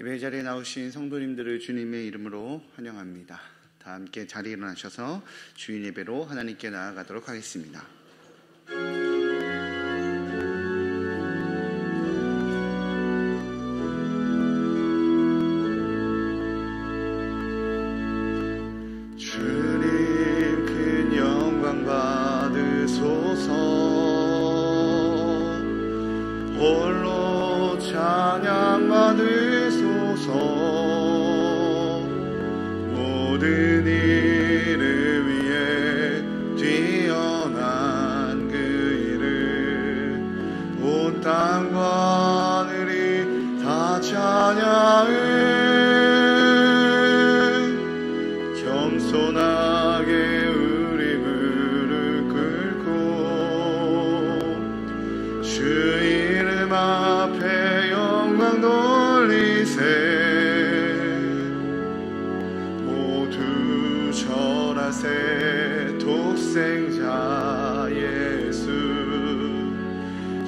예배 자리에 나오신 성도님들을 주님의 이름으로 환영합니다. 다 함께 자리에 일어나셔서 주인 예배로 하나님께 나아가도록 하겠습니다. 주님 큰 영광 받으소서. 홀로 찬양 받으소서. 모든 이름 위에 뛰어난 그 이름, 온 땅과 하늘이 다 찬양해. 겸손하게 우리 무릎 꿇고 주 이름 앞에 영광 돌리세. 모두 절하세. 독생자 예수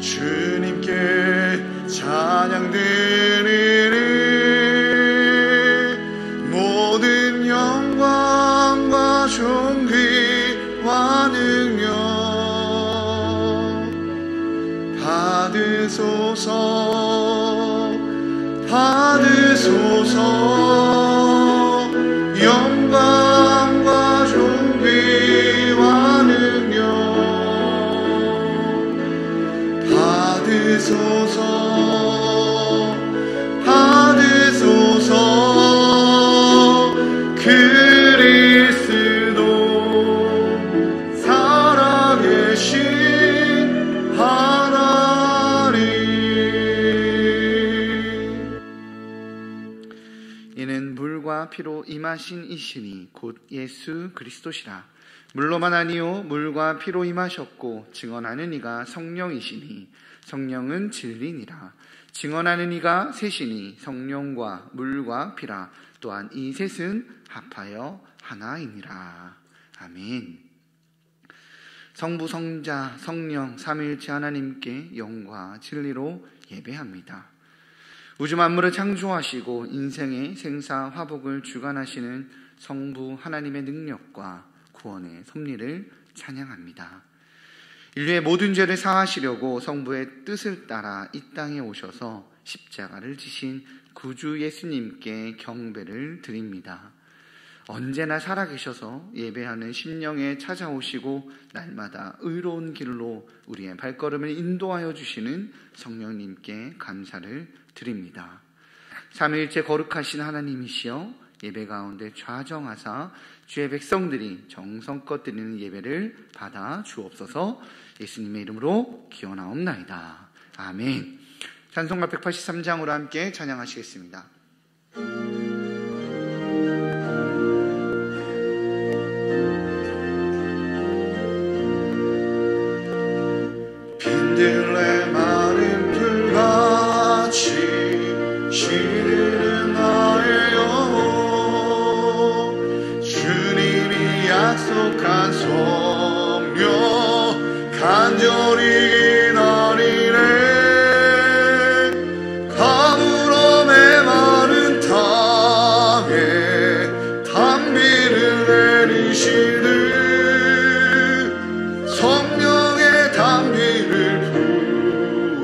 주님께 찬양 드리리. 모든 영광과 존귀와 능력 받으소서. 받으소서. 영광과 존귀와 능력 받으소서. 받으소서. 그리스도 살아계신 하나님. 이는 물과 피로 임하신 이시니 곧 예수 그리스도시라. 물로만 아니요 물과 피로 임하셨고 증언하는 이가 성령이시니 성령은 진리니라. 증언하는 이가 셋이니 성령과 물과 피라. 또한 이 셋은 합하여 하나이니라. 아멘. 성부, 성자, 성령 삼위일체 하나님께 영과 진리로 예배합니다. 우주 만물을 창조하시고 인생의 생사 화복을 주관하시는 성부 하나님의 능력과 구원의 섭리를 찬양합니다. 인류의 모든 죄를 사하시려고 성부의 뜻을 따라 이 땅에 오셔서 십자가를 지신 구주 예수님께 경배를 드립니다. 언제나 살아계셔서 예배하는 심령에 찾아오시고 날마다 의로운 길로 우리의 발걸음을 인도하여 주시는 성령님께 감사를 드립니다. 삼위일체 거룩하신 하나님이시여 예배 가운데 좌정하사 주의 백성들이 정성껏 드리는 예배를 받아 주옵소서. 예수님의 이름으로 기원하옵나이다. 아멘. 찬송가 183장으로 함께 찬양하시겠습니다. 빈들레 마른 풀같이 시드는 나의 영혼, 주님이 약속한 성령 간절히 기다리네. 가물어 메마른 땅에 단비를 내리시는 성령의 단비를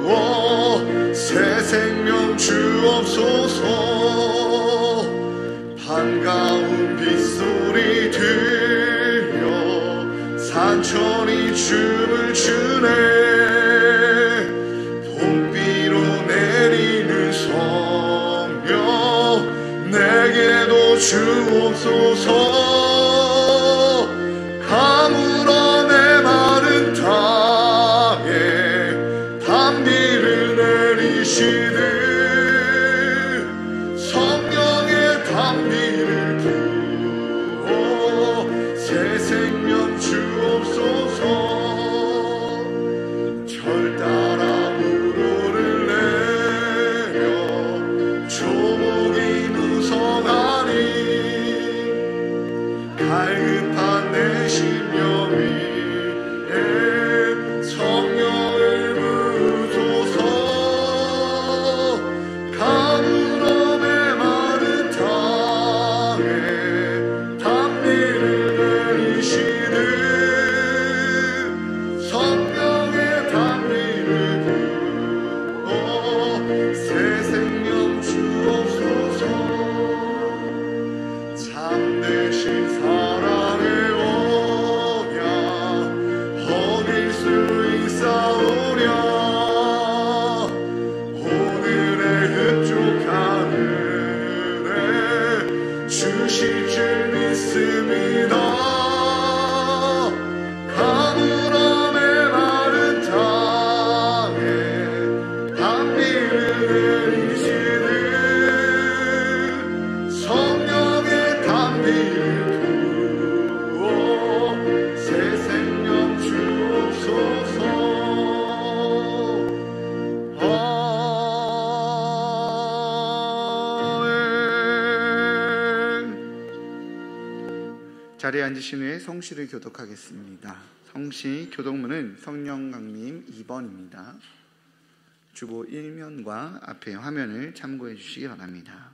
부어 새 생명 주옵소서. 반가운 빗소리 들려 산천이 춤을 추네. 봄비로 내리는 성령 내게도 주옵소서. 가물어 메마른 땅에 단비를 내리시는 성령의 단비를 부어 새 생명 주옵소서. 절 따라 무로를 내려 조목이 무성하니 갈급한 내 심령 위에 성령을 부소서. 가물어 자리에 앉으신 후에 성시를 교독하겠습니다. 성시 교독문은 성령 강림 2번입니다. 주보 1면과 앞에 화면을 참고해 주시기 바랍니다.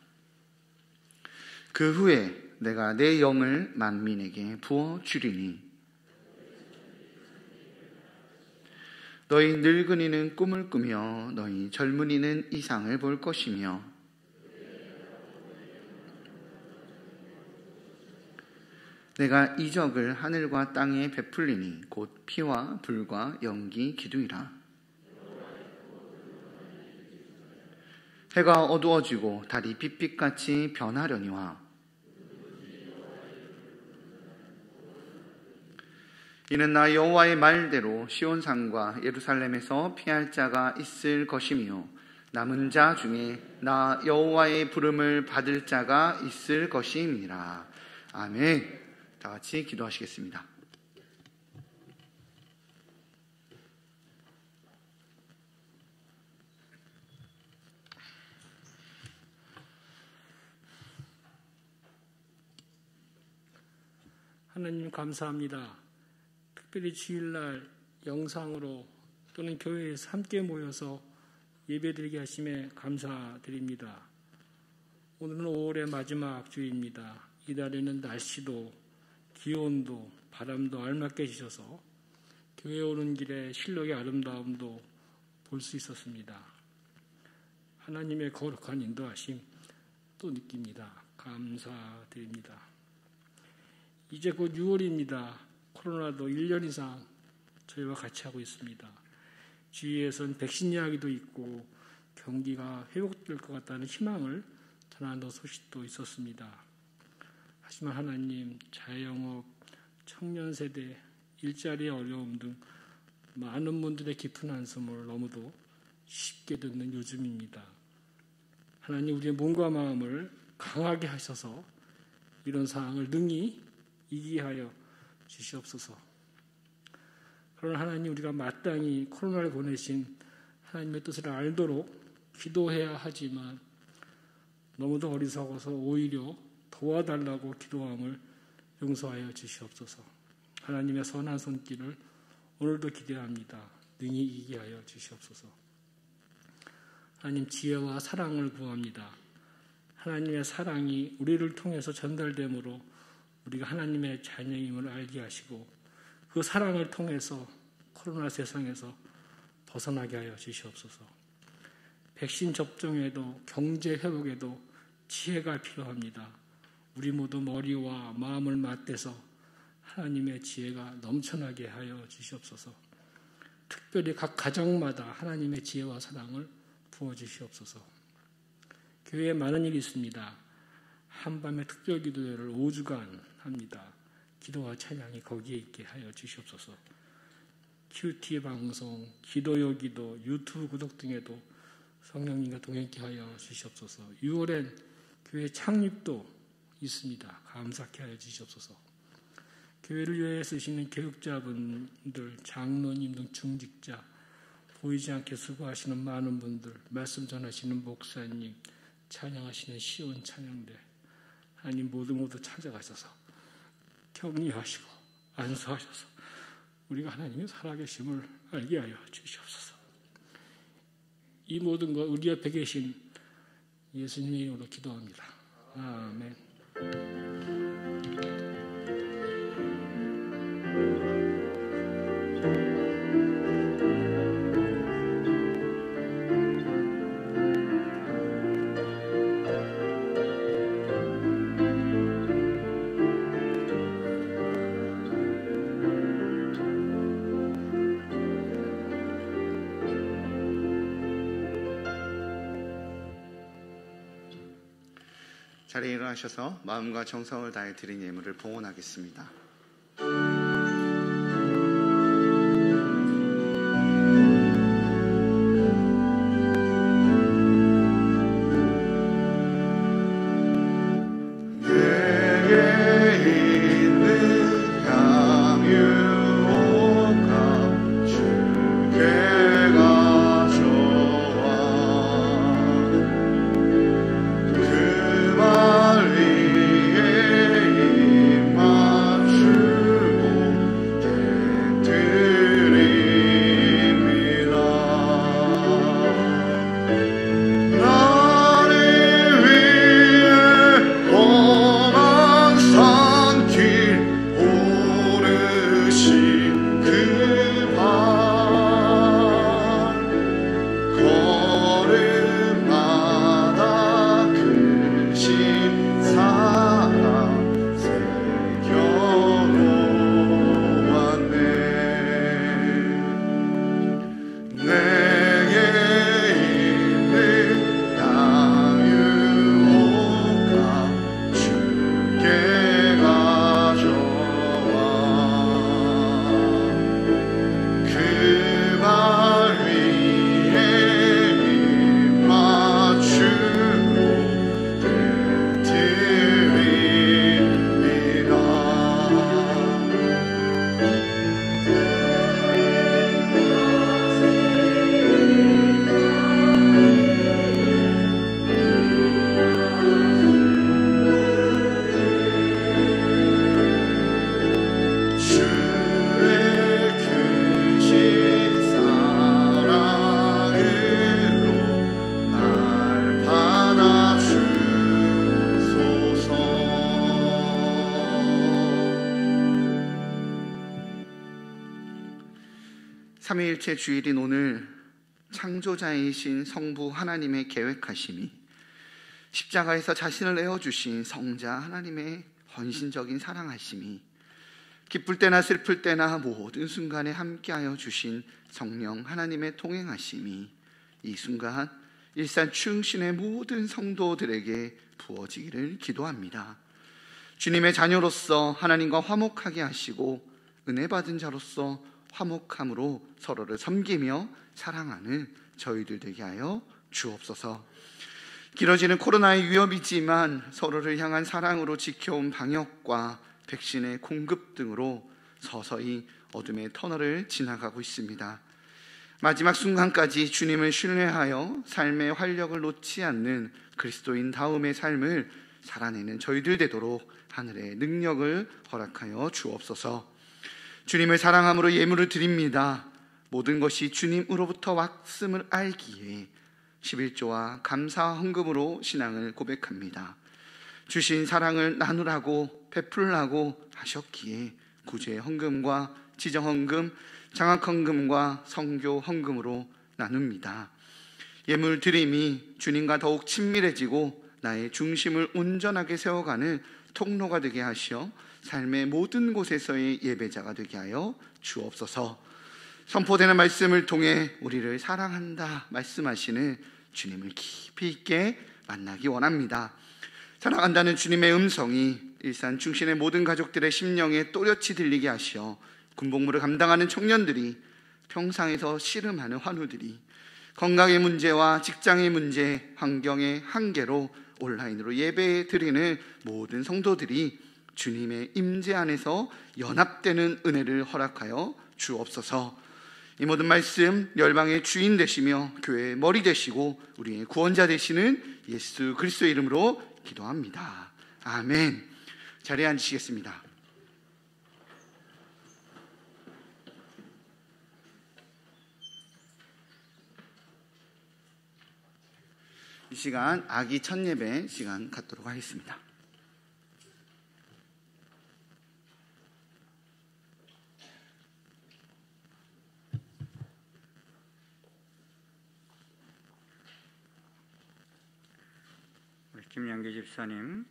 그 후에 내가 내 영을 만민에게 부어주리니 너희 늙은이는 꿈을 꾸며 너희 젊은이는 이상을 볼 것이며 내가 이적을 하늘과 땅에 베풀리니 곧 피와 불과 연기 기둥이라. 해가 어두워지고 달이 빛빛같이 변하려니와 이는 나 여호와의 말대로 시온산과 예루살렘에서 피할 자가 있을 것이며 남은 자 중에 나 여호와의 부름을 받을 자가 있을 것임이라. 아멘. 다 같이 기도하시겠습니다. 하나님 감사합니다. 특별히 주일날 영상으로 또는 교회에서 함께 모여서 예배드리게 하심에 감사드립니다. 오늘은 5월의 마지막 주입니다. 이달에는 날씨도 기온도 바람도 알맞게 주셔서 교회에 오는 길에 실록의 아름다움도 볼 수 있었습니다. 하나님의 거룩한 인도하심 또 느낍니다. 감사드립니다. 이제 곧 6월입니다. 코로나도 1년 이상 저희와 같이 하고 있습니다. 주위에선 백신 이야기도 있고 경기가 회복될 것 같다는 희망을 전하는 소식도 있었습니다. 하지만 하나님, 자영업, 청년세대, 일자리의 어려움 등 많은 분들의 깊은 한숨을 너무도 쉽게 듣는 요즘입니다. 하나님, 우리의 몸과 마음을 강하게 하셔서 이런 상황을 능히 이기게 하여 주시옵소서. 그러나 하나님, 우리가 마땅히 코로나를 보내신 하나님의 뜻을 알도록 기도해야 하지만 너무도 어리석어서 오히려 도와달라고 기도함을 용서하여 주시옵소서. 하나님의 선한 손길을 오늘도 기대합니다. 능히 이기게 하여 주시옵소서. 하나님, 지혜와 사랑을 구합니다. 하나님의 사랑이 우리를 통해서 전달되므로 우리가 하나님의 자녀임을 알게 하시고 그 사랑을 통해서 코로나 세상에서 벗어나게 하여 주시옵소서. 백신 접종에도 경제 회복에도 지혜가 필요합니다. 우리 모두 머리와 마음을 맞대서 하나님의 지혜가 넘쳐나게 하여 주시옵소서. 특별히 각 가정마다 하나님의 지혜와 사랑을 부어주시옵소서. 교회에 많은 일이 있습니다. 한밤의 특별 기도회를 5주간 합니다. 기도와 찬양이 거기에 있게 하여 주시옵소서. 큐티 방송, 기도요 기도, 유튜브 구독 등에도 성령님과 동행케 하여 주시옵소서. 6월엔 교회 창립도 있습니다. 감사케 하여 주시옵소서. 교회를 위해 쓰시는 교육자분들, 장로님 등 중직자, 보이지 않게 수고하시는 많은 분들, 말씀 전하시는 목사님, 찬양하시는 시온 찬양대, 하나님 모두 찾아가셔서 격리하시고 안수하셔서 우리가 하나님의 살아계심을 알게 하여 주시옵소서. 이 모든 것 우리 옆에 계신 예수님의 이름으로 기도합니다. 아멘. 자리에 일어나셔서 마음과 정성을 다해 드린 예물을 봉헌하겠습니다. 그 말 위에 입맞 삼위일체 주일인 오늘 창조자이신 성부 하나님의 계획하심이 십자가에서 자신을 내어주신 성자 하나님의 헌신적인 사랑하심이 기쁠 때나 슬플 때나 모든 순간에 함께하여 주신 성령 하나님의 동행하심이 이 순간 일산 충신의 모든 성도들에게 부어지기를 기도합니다. 주님의 자녀로서 하나님과 화목하게 하시고 은혜 받은 자로서 화목함으로 서로를 섬기며 사랑하는 저희들 되게 하여 주옵소서. 길어지는 코로나의 위협이지만 서로를 향한 사랑으로 지켜온 방역과 백신의 공급 등으로 서서히 어둠의 터널을 지나가고 있습니다. 마지막 순간까지 주님을 신뢰하여 삶의 활력을 놓지 않는 그리스도인다움의 삶을 살아내는 저희들 되도록 하늘의 능력을 허락하여 주옵소서. 주님을 사랑함으로 예물을 드립니다. 모든 것이 주님으로부터 왔음을 알기에 11조와 감사 헌금으로 신앙을 고백합니다. 주신 사랑을 나누라고 베풀라고 하셨기에 구제 헌금과 지정 헌금, 장학 헌금과 성교 헌금으로 나눕니다. 예물 드림이 주님과 더욱 친밀해지고 나의 중심을 온전하게 세워가는 통로가 되게 하시어 삶의 모든 곳에서의 예배자가 되게 하여 주옵소서. 선포되는 말씀을 통해 우리를 사랑한다 말씀하시는 주님을 깊이 있게 만나기 원합니다. 사랑한다는 주님의 음성이 일산 충신의 모든 가족들의 심령에 또렷이 들리게 하시어 군복무를 감당하는 청년들이, 평상에서 씨름하는 환우들이, 건강의 문제와 직장의 문제, 환경의 한계로 온라인으로 예배 드리는 모든 성도들이 주님의 임재 안에서 연합되는 은혜를 허락하여 주옵소서. 이 모든 말씀 열방의 주인 되시며 교회의 머리 되시고 우리의 구원자 되시는 예수 그리스도의 이름으로 기도합니다. 아멘. 자리에 앉으시겠습니다. 이 시간 아기 첫 예배 시간 갖도록 하겠습니다. 우리 김영기 집사님,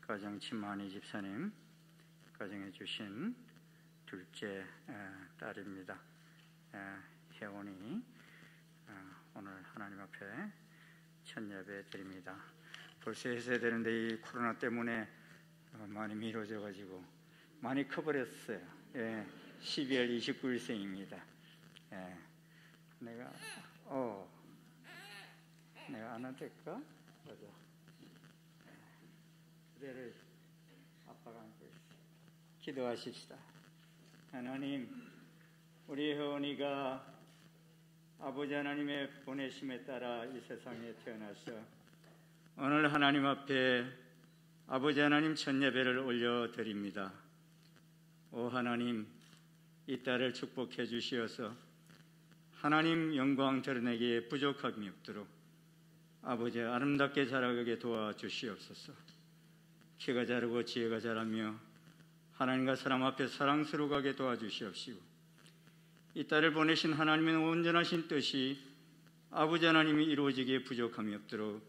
가정 친만희 집사님 가정해 주신 둘째 딸입니다. 혜원이 오늘 하나님 앞에 첫 예배 드립니다. 벌써 했어야 되는데 이 코로나 때문에 많이 미뤄져 가지고 많이 커버렸어요. 12월 29일생입니다. 내가 안 할 될까? 맞아. 그대를 아빠가 안고 있어. 기도하십시다. 하나님, 우리 혜원이가 아버지 하나님의 보내심에 따라 이 세상에 태어나서 오늘 하나님 앞에 아버지 하나님 첫 예배를 올려드립니다. 오 하나님, 이 딸을 축복해 주시어서 하나님 영광 드러내기에 부족함이 없도록 아버지 아름답게 자라게 도와주시옵소서. 키가 자르고 지혜가 자라며 하나님과 사람 앞에 사랑스러워가게 도와주시옵시고, 이 딸을 보내신 하나님의 온전하신 뜻이 아버지 하나님이 이루어지기에 부족함이 없도록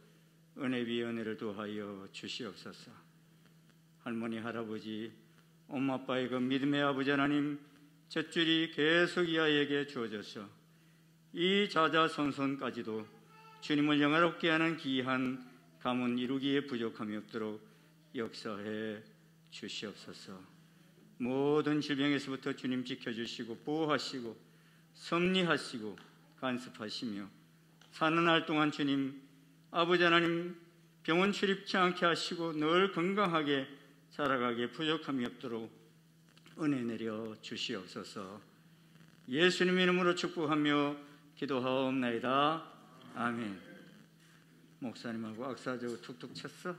은혜 위에 은혜를 더하여 주시옵소서. 할머니 할아버지 엄마 아빠의 그 믿음의 아버지 하나님 젖줄이 계속 이 아이에게 주어져서 이 자자손손까지도 주님을 영화롭게 하는 귀한 가문 이루기에 부족함이 없도록 역사해 주시옵소서. 모든 질병에서부터 주님 지켜주시고 보호하시고 섭리하시고 간섭하시며 사는 날 동안 주님 아버지 하나님 병원 출입치 않게 하시고 늘 건강하게 살아가기에 부족함이 없도록 은혜 내려 주시옵소서. 예수님 이름으로 축복하며 기도하옵나이다. 아멘. 목사님하고 악수하자고 툭툭 쳤어?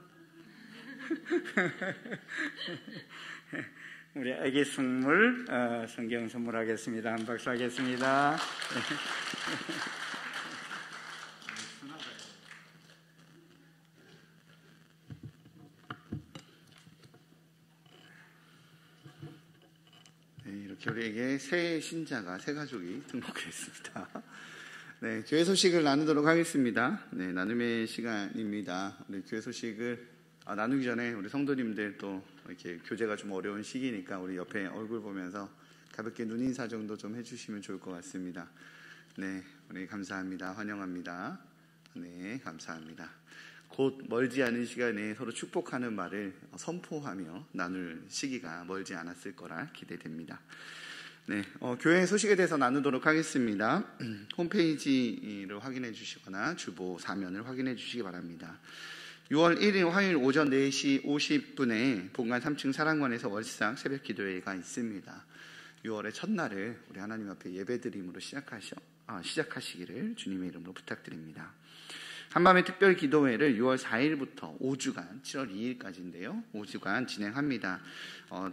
우리 아기 선물 성경 선물하겠습니다. 한 박수 하겠습니다. 이렇게 우리에게 새 신자가, 새 가족이 등록했습니다. 네, 교회 소식을 나누도록 하겠습니다. 네, 나눔의 시간입니다. 우리 교회 소식을 나누기 전에 우리 성도님들 또 이렇게 교제가 좀 어려운 시기니까 우리 옆에 얼굴 보면서 가볍게 눈인사 정도 좀 해주시면 좋을 것 같습니다. 네, 우리 감사합니다. 환영합니다. 네, 감사합니다. 곧 멀지 않은 시간에 서로 축복하는 말을 선포하며 나눌 시기가 멀지 않았을 거라 기대됩니다. 네, 교회 소식에 대해서 나누도록 하겠습니다. 홈페이지를 확인해 주시거나 주보 사면을 확인해 주시기 바랍니다. 6월 1일 화요일 오전 4시 50분에 본관 3층 사랑관에서 월상 새벽 기도회가 있습니다. 6월의 첫날을 우리 하나님 앞에 예배드림으로 시작하시기를 주님의 이름으로 부탁드립니다. 한밤의 특별 기도회를 6월 4일부터 5주간 7월 2일까지인데요. 5주간 진행합니다.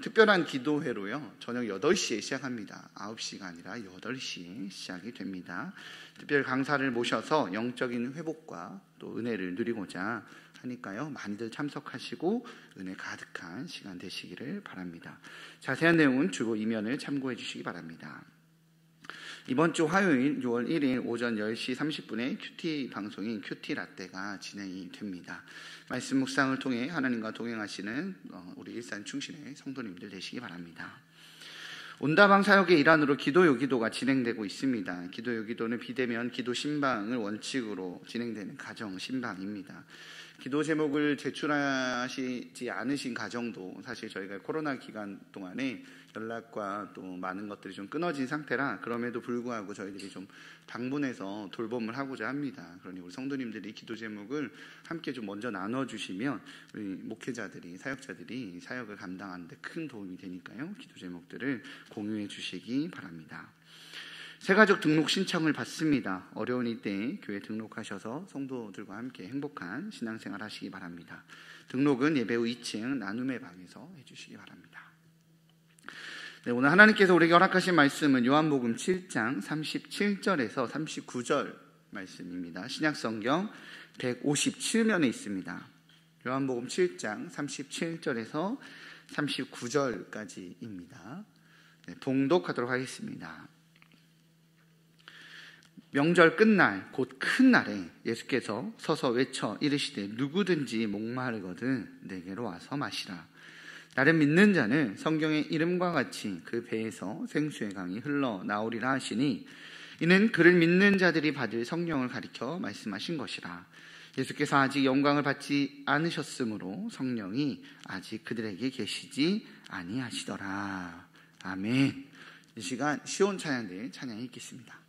특별한 기도회로요. 저녁 8시에 시작합니다. 9시가 아니라 8시에 시작이 됩니다. 특별 강사를 모셔서 영적인 회복과 또 은혜를 누리고자 하니까요. 많이들 참석하시고 은혜 가득한 시간 되시기를 바랍니다. 자세한 내용은 주보 이면을 참고해 주시기 바랍니다. 이번 주 화요일 6월 1일 오전 10시 30분에 큐티 방송인 큐티 라떼가 진행이 됩니다. 말씀 묵상을 통해 하나님과 동행하시는 우리 일산 충신의 성도님들 되시기 바랍니다. 온다방 사역의 일환으로 기도요기도가 진행되고 있습니다. 기도요기도는 비대면 기도 신방을 원칙으로 진행되는 가정 신방입니다. 기도 제목을 제출하시지 않으신 가정도 사실 저희가 코로나 기간 동안에 연락과 또 많은 것들이 좀 끊어진 상태라 그럼에도 불구하고 저희들이 좀 방문해서 돌봄을 하고자 합니다. 그러니 우리 성도님들이 기도 제목을 함께 좀 먼저 나눠주시면 우리 목회자들이, 사역자들이 사역을 감당하는 데 큰 도움이 되니까요. 기도 제목들을 공유해 주시기 바랍니다. 새가족 등록 신청을 받습니다. 어려운 이때 교회 등록하셔서 성도들과 함께 행복한 신앙생활 하시기 바랍니다. 등록은 예배 후 2층 나눔의 방에서 해주시기 바랍니다. 네, 오늘 하나님께서 우리에게 허락하신 말씀은 요한복음 7장 37절에서 39절 말씀입니다. 신약성경 157면에 있습니다. 요한복음 7장 37절에서 39절까지입니다. 네, 봉독하도록 하겠습니다. 명절 끝날 곧 큰 날에 예수께서 서서 외쳐 이르시되 누구든지 목마르거든 내게로 와서 마시라. 나를 믿는 자는 성경의 이름과 같이 그 배에서 생수의 강이 흘러나오리라 하시니 이는 그를 믿는 자들이 받을 성령을 가리켜 말씀하신 것이라. 예수께서 아직 영광을 받지 않으셨으므로 성령이 아직 그들에게 계시지 아니하시더라. 아멘. 이 시간 시온 찬양대 찬양이 있겠습니다.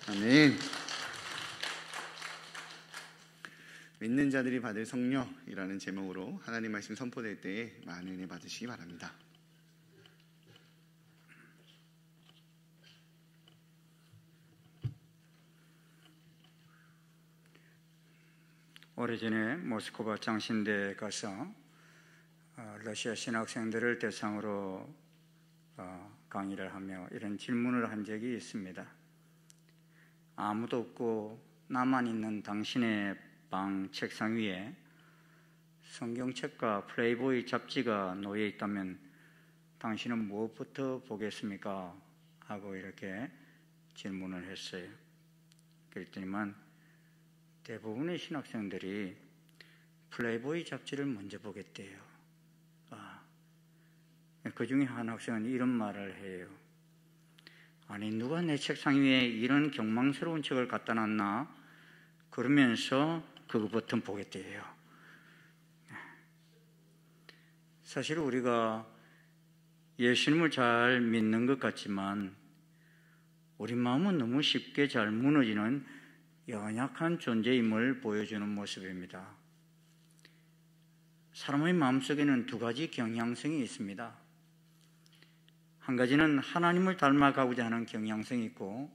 아멘. 믿는 자들이 받을 성령이라는 제목으로 하나님 말씀 선포될 때에 많은 은혜 받으시기 바랍니다. 오래전에 모스크바 장신대에 가서 러시아 신학생들을 대상으로 강의를 하며 이런 질문을 한 적이 있습니다. 아무도 없고 나만 있는 당신의 방 책상 위에 성경책과 플레이보이 잡지가 놓여 있다면 당신은 무엇부터 보겠습니까? 하고 이렇게 질문을 했어요. 그랬더니만 대부분의 신학생들이 플레이보이 잡지를 먼저 보겠대요. 그 중에 한 학생은 이런 말을 해요. 아니, 누가 내 책상 위에 이런 경망스러운 책을 갖다 놨나? 그러면서 그거 버튼 보겠대요. 사실 우리가 예수님을 잘 믿는 것 같지만 우리 마음은 너무 쉽게 잘 무너지는 연약한 존재임을 보여주는 모습입니다. 사람의 마음속에는 두 가지 경향성이 있습니다. 한 가지는 하나님을 닮아가고자 하는 경향성이 있고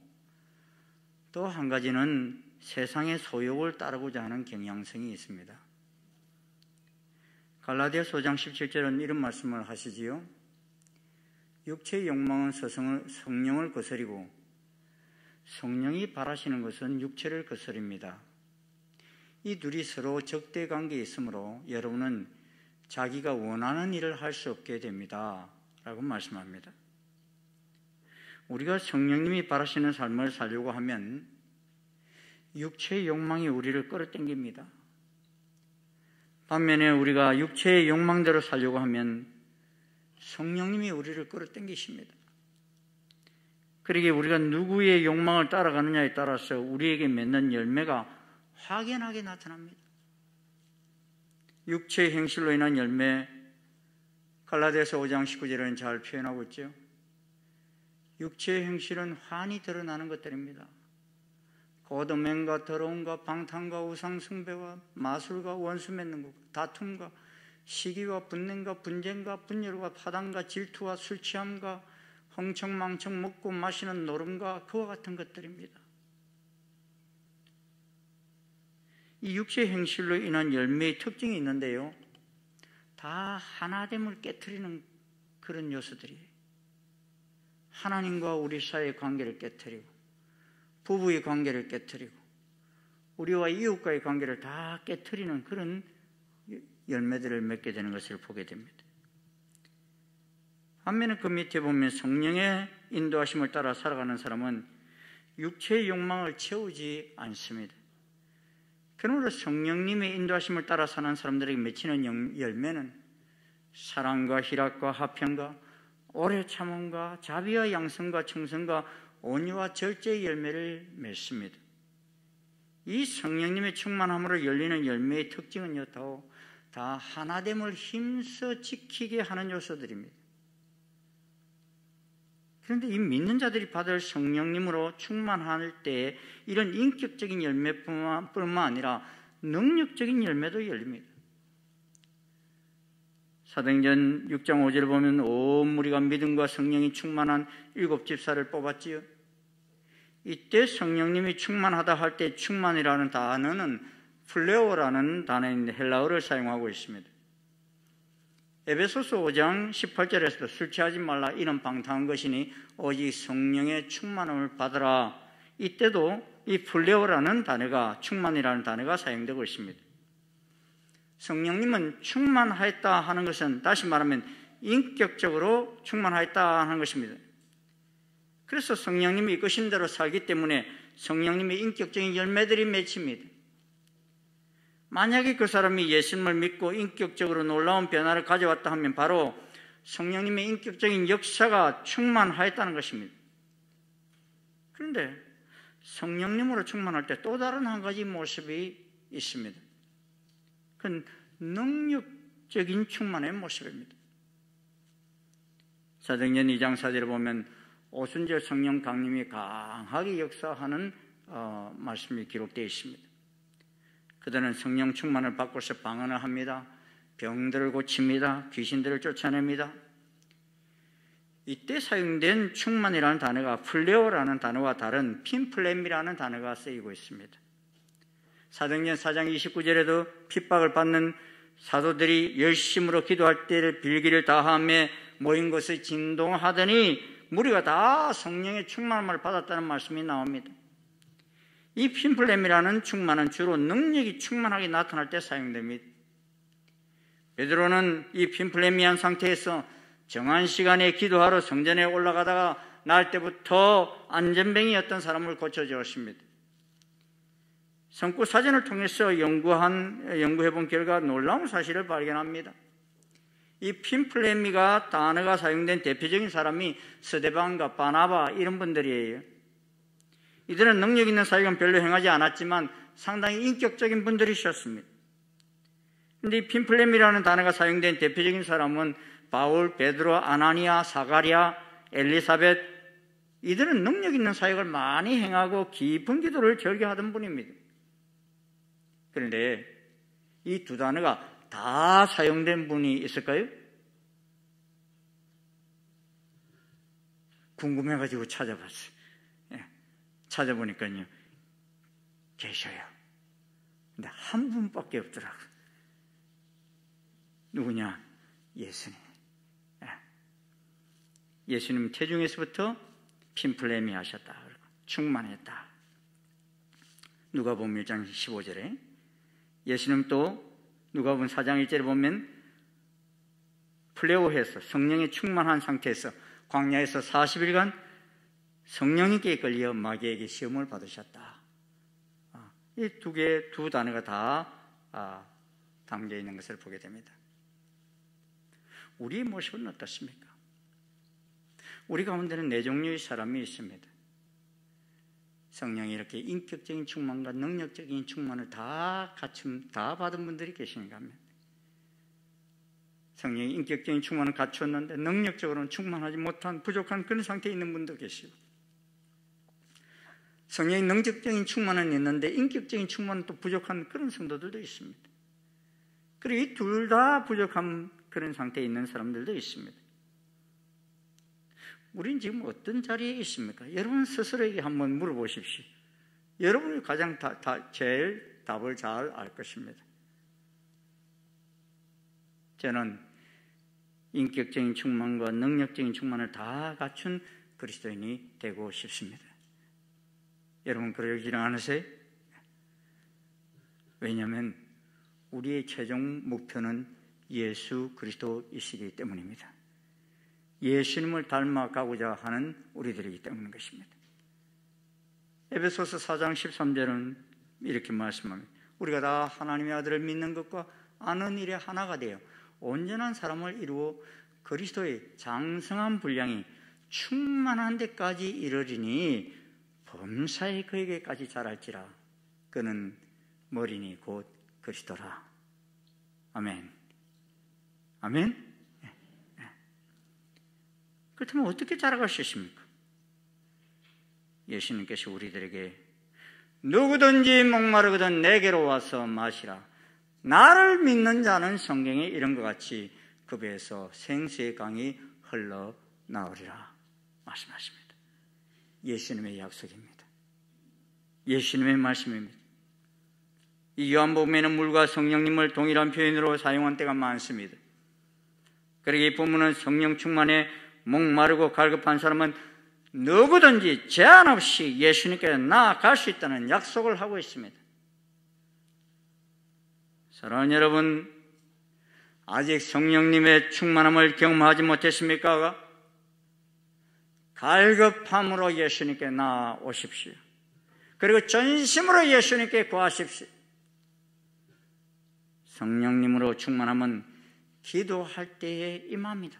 또 한 가지는 세상의 소욕을 따르고자 하는 경향성이 있습니다. 갈라디아서 5장 17절은 이런 말씀을 하시지요. 육체의 욕망은 성령을 거스리고 성령이 바라시는 것은 육체를 거스립니다. 이 둘이 서로 적대 관계에 있으므로 여러분은 자기가 원하는 일을 할 수 없게 됩니다. 라고 말씀합니다. 우리가 성령님이 바라시는 삶을 살려고 하면 육체의 욕망이 우리를 끌어당깁니다. 반면에 우리가 육체의 욕망대로 살려고 하면 성령님이 우리를 끌어당기십니다. 그러기에 우리가 누구의 욕망을 따라가느냐에 따라서 우리에게 맺는 열매가 확연하게 나타납니다. 육체의 행실로 인한 열매, 갈라디아서 5장 19절에는 잘 표현하고 있죠. 육체의 행실은 환히 드러나는 것들입니다. 곧 음행과 더러움과 방탕과 우상 숭배와 마술과 원수 맺는 것, 다툼과 시기와 분냄과 분쟁과 분열과 파당과 질투와 술 취함과 흥청망청 먹고 마시는 노름과 그와 같은 것들입니다. 이 육체의 행실로 인한 열매의 특징이 있는데요, 다 하나됨을 깨트리는 그런 요소들이에요. 하나님과 우리 사이의 관계를 깨트리고 부부의 관계를 깨트리고 우리와 이웃과의 관계를 다 깨트리는 그런 열매들을 맺게 되는 것을 보게 됩니다. 반면에 그 밑에 보면 성령의 인도하심을 따라 살아가는 사람은 육체의 욕망을 채우지 않습니다. 그러므로 성령님의 인도하심을 따라 사는 사람들에게 맺히는 열매는 사랑과 희락과 화평과 오래 참음과 자비와 양성과 청성과 온유와 절제의 열매를 맺습니다. 이 성령님의 충만함으로 열리는 열매의 특징은요, 다 하나됨을 힘써 지키게 하는 요소들입니다. 그런데 이 믿는 자들이 받을 성령님으로 충만할 때 이런 인격적인 열매뿐만 아니라 능력적인 열매도 열립니다. 사도행전 6장 5절을 보면 온 무리가 믿음과 성령이 충만한 7집사를 뽑았지요. 이때 성령님이 충만하다 할 때 충만이라는 단어는 플레오라는 단어인 헬라어를 사용하고 있습니다. 에베소서 5장 18절에서도 술 취하지 말라 이는 방탕한 것이니 오직 성령의 충만함을 받으라. 이때도 이 플레오라는 단어가 충만이라는 단어가 사용되고 있습니다. 성령님은 충만하였다 하는 것은 다시 말하면 인격적으로 충만하였다 하는 것입니다. 그래서 성령님이 이끄신 대로 살기 때문에 성령님의 인격적인 열매들이 맺힙니다. 만약에 그 사람이 예수님을 믿고 인격적으로 놀라운 변화를 가져왔다 하면 바로 성령님의 인격적인 역사가 충만하였다는 것입니다. 그런데 성령님으로 충만할 때 또 다른 한 가지 모습이 있습니다. 그건 능력적인 충만의 모습입니다. 사도행전 2장 4절에 보면 오순절 성령 강림이 강하게 역사하는 말씀이 기록되어 있습니다. 그들은 성령 충만을 받고서 방언을 합니다. 병들을 고칩니다. 귀신들을 쫓아냅니다. 이때 사용된 충만이라는 단어가 플레오라는 단어와 다른 핀플렘이라는 단어가 쓰이고 있습니다. 사도행전 4장 29절에도 핍박을 받는 사도들이 열심으로 기도할 때를 빌기를 다하며 모인 것을 진동하더니 무리가 다 성령의 충만함을 받았다는 말씀이 나옵니다. 이 핀플렘이라는 충만은 주로 능력이 충만하게 나타날 때 사용됩니다. 베드로는 이 핀플렘이한 상태에서 정한 시간에 기도하러 성전에 올라가다가 날 때부터 안전병이었던 사람을 고쳐주었습니다. 성구 사전을 통해서 연구해본 결과 놀라운 사실을 발견합니다. 이 핀플레미가 단어가 사용된 대표적인 사람이 스데반과 바나바 이런 분들이에요. 이들은 능력 있는 사역은 별로 행하지 않았지만 상당히 인격적인 분들이셨습니다. 그런데 이 핀플렘이라는 단어가 사용된 대표적인 사람은 바울, 베드로, 아나니아, 사가랴, 엘리사벳, 이들은 능력 있는 사역을 많이 행하고 깊은 기도를 절개하던 분입니다. 그런데 이 두 단어가 다 사용된 분이 있을까요? 궁금해가지고 찾아봤어요. 찾아보니까요, 계셔요. 근데 한 분밖에 없더라고요. 누구냐? 예수님. 예수님 태중에서부터 핀플레미 하셨다. 충만했다. 누가복음 1장 15절에 예수님 또 누가복음 4장 1절에 보면 플레오해서 성령에 충만한 상태에서 광야에서 40일간 성령님께 이끌려 마귀에게 시험을 받으셨다. 이 두 단어가 다 담겨 있는 것을 보게 됩니다. 우리의 모습은 어떻습니까? 우리 가운데는 네 종류의 사람이 있습니다. 성령이 이렇게 인격적인 충만과 능력적인 충만을 다 받은 분들이 계시는가 하면, 성령이 인격적인 충만을 갖추었는데 능력적으로는 충만하지 못한 부족한 그런 상태에 있는 분도 계시고, 성령이 능력적인 충만은 있는데 인격적인 충만은 또 부족한 그런 성도들도 있습니다. 그리고 이 둘 다 부족한 그런 상태에 있는 사람들도 있습니다. 우린 지금 어떤 자리에 있습니까? 여러분 스스로에게 한번 물어보십시오. 여러분이 가장 제일 답을 잘 알 것입니다. 저는 인격적인 충만과 능력적인 충만을 다 갖춘 그리스도인이 되고 싶습니다. 여러분 그러지 않으세요? 왜냐하면 우리의 최종 목표는 예수 그리스도이시기 때문입니다. 예수님을 닮아가고자 하는 우리들이기 때문인 것입니다. 에베소서 4장 13절은 이렇게 말씀합니다. 우리가 다 하나님의 아들을 믿는 것과 아는 일에 하나가 되어 온전한 사람을 이루어 그리스도의 장성한 분량이 충만한 데까지 이르리니 범사에 그에게까지 자랄지라. 그는 머리니 곧 그리스도라. 아멘. 아멘. 그렇다면 어떻게 자라갈 수 있습니까? 예수님께서 우리들에게 누구든지 목마르거든 내게로 와서 마시라. 나를 믿는 자는 성경에 이런 것 같이 그 배에서 생수의 강이 흘러나오리라 말씀하십니다. 예수님의 약속입니다. 예수님의 말씀입니다. 이 요한복음에는 물과 성령님을 동일한 표현으로 사용한 때가 많습니다. 그러기 이 본문은 성령 충만에 목마르고 갈급한 사람은 누구든지 제한 없이 예수님께 나아갈 수 있다는 약속을 하고 있습니다. 사랑하는 여러분, 아직 성령님의 충만함을 경험하지 못했습니까? 갈급함으로 예수님께 나아오십시오. 그리고 전심으로 예수님께 구하십시오. 성령님으로 충만함은 기도할 때에 임합니다.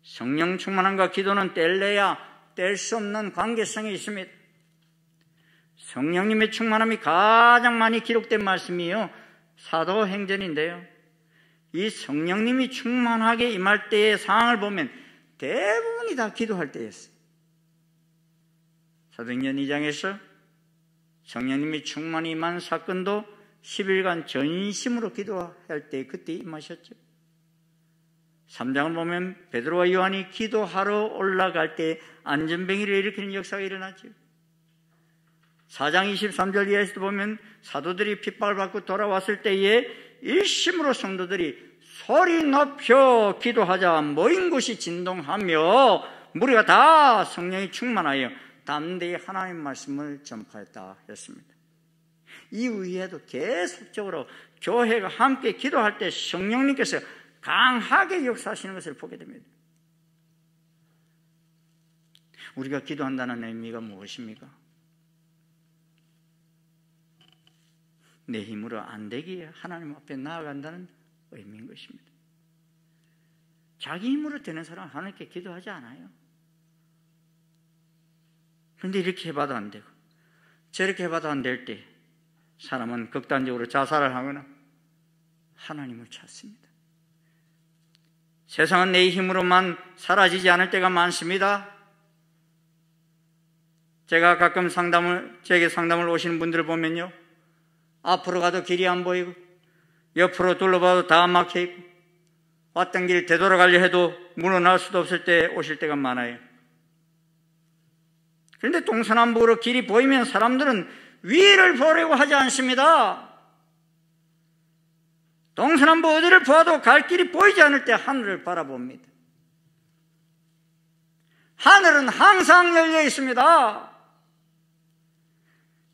성령 충만함과 기도는 뗄래야 뗄 수 없는 관계성이 있습니다. 성령님의 충만함이 가장 많이 기록된 말씀이요, 사도행전인데요. 이 성령님이 충만하게 임할 때의 상황을 보면 대부분이 다 기도할 때였어요. 사도행전 2장에서 성령님이 충만히 임한 사건도 10일간 전심으로 기도할 때 그때 임하셨죠. 3장을 보면 베드로와 요한이 기도하러 올라갈 때 안전뱅이를 일으키는 역사가 일어났죠. 4장 23절 이하에서도 보면 사도들이 핍박을 받고 돌아왔을 때에 일심으로 성도들이 소리 높여 기도하자 모인 곳이 진동하며 무리가 다 성령이 충만하여 담대히 하나님의 말씀을 전파했다 했습니다. 이후에도 계속적으로 교회가 함께 기도할 때 성령님께서 강하게 역사하시는 것을 보게 됩니다. 우리가 기도한다는 의미가 무엇입니까? 내 힘으로 안 되기에 하나님 앞에 나아간다는 의미인 것입니다. 자기 힘으로 되는 사람은 하나님께 기도하지 않아요. 그런데 이렇게 해봐도 안 되고 저렇게 해봐도 안 될 때 사람은 극단적으로 자살을 하거나 하나님을 찾습니다. 세상은 내 힘으로만 사라지지 않을 때가 많습니다. 제가 가끔 제게 상담을 오시는 분들을 보면요, 앞으로 가도 길이 안 보이고 옆으로 둘러봐도 다 막혀있고 왔던 길 되돌아가려 해도 물러날 수도 없을 때 오실 때가 많아요. 그런데 동서남북으로 길이 보이면 사람들은 위를 보려고 하지 않습니다. 동서남북 어디를 보아도 갈 길이 보이지 않을 때 하늘을 바라봅니다. 하늘은 항상 열려 있습니다.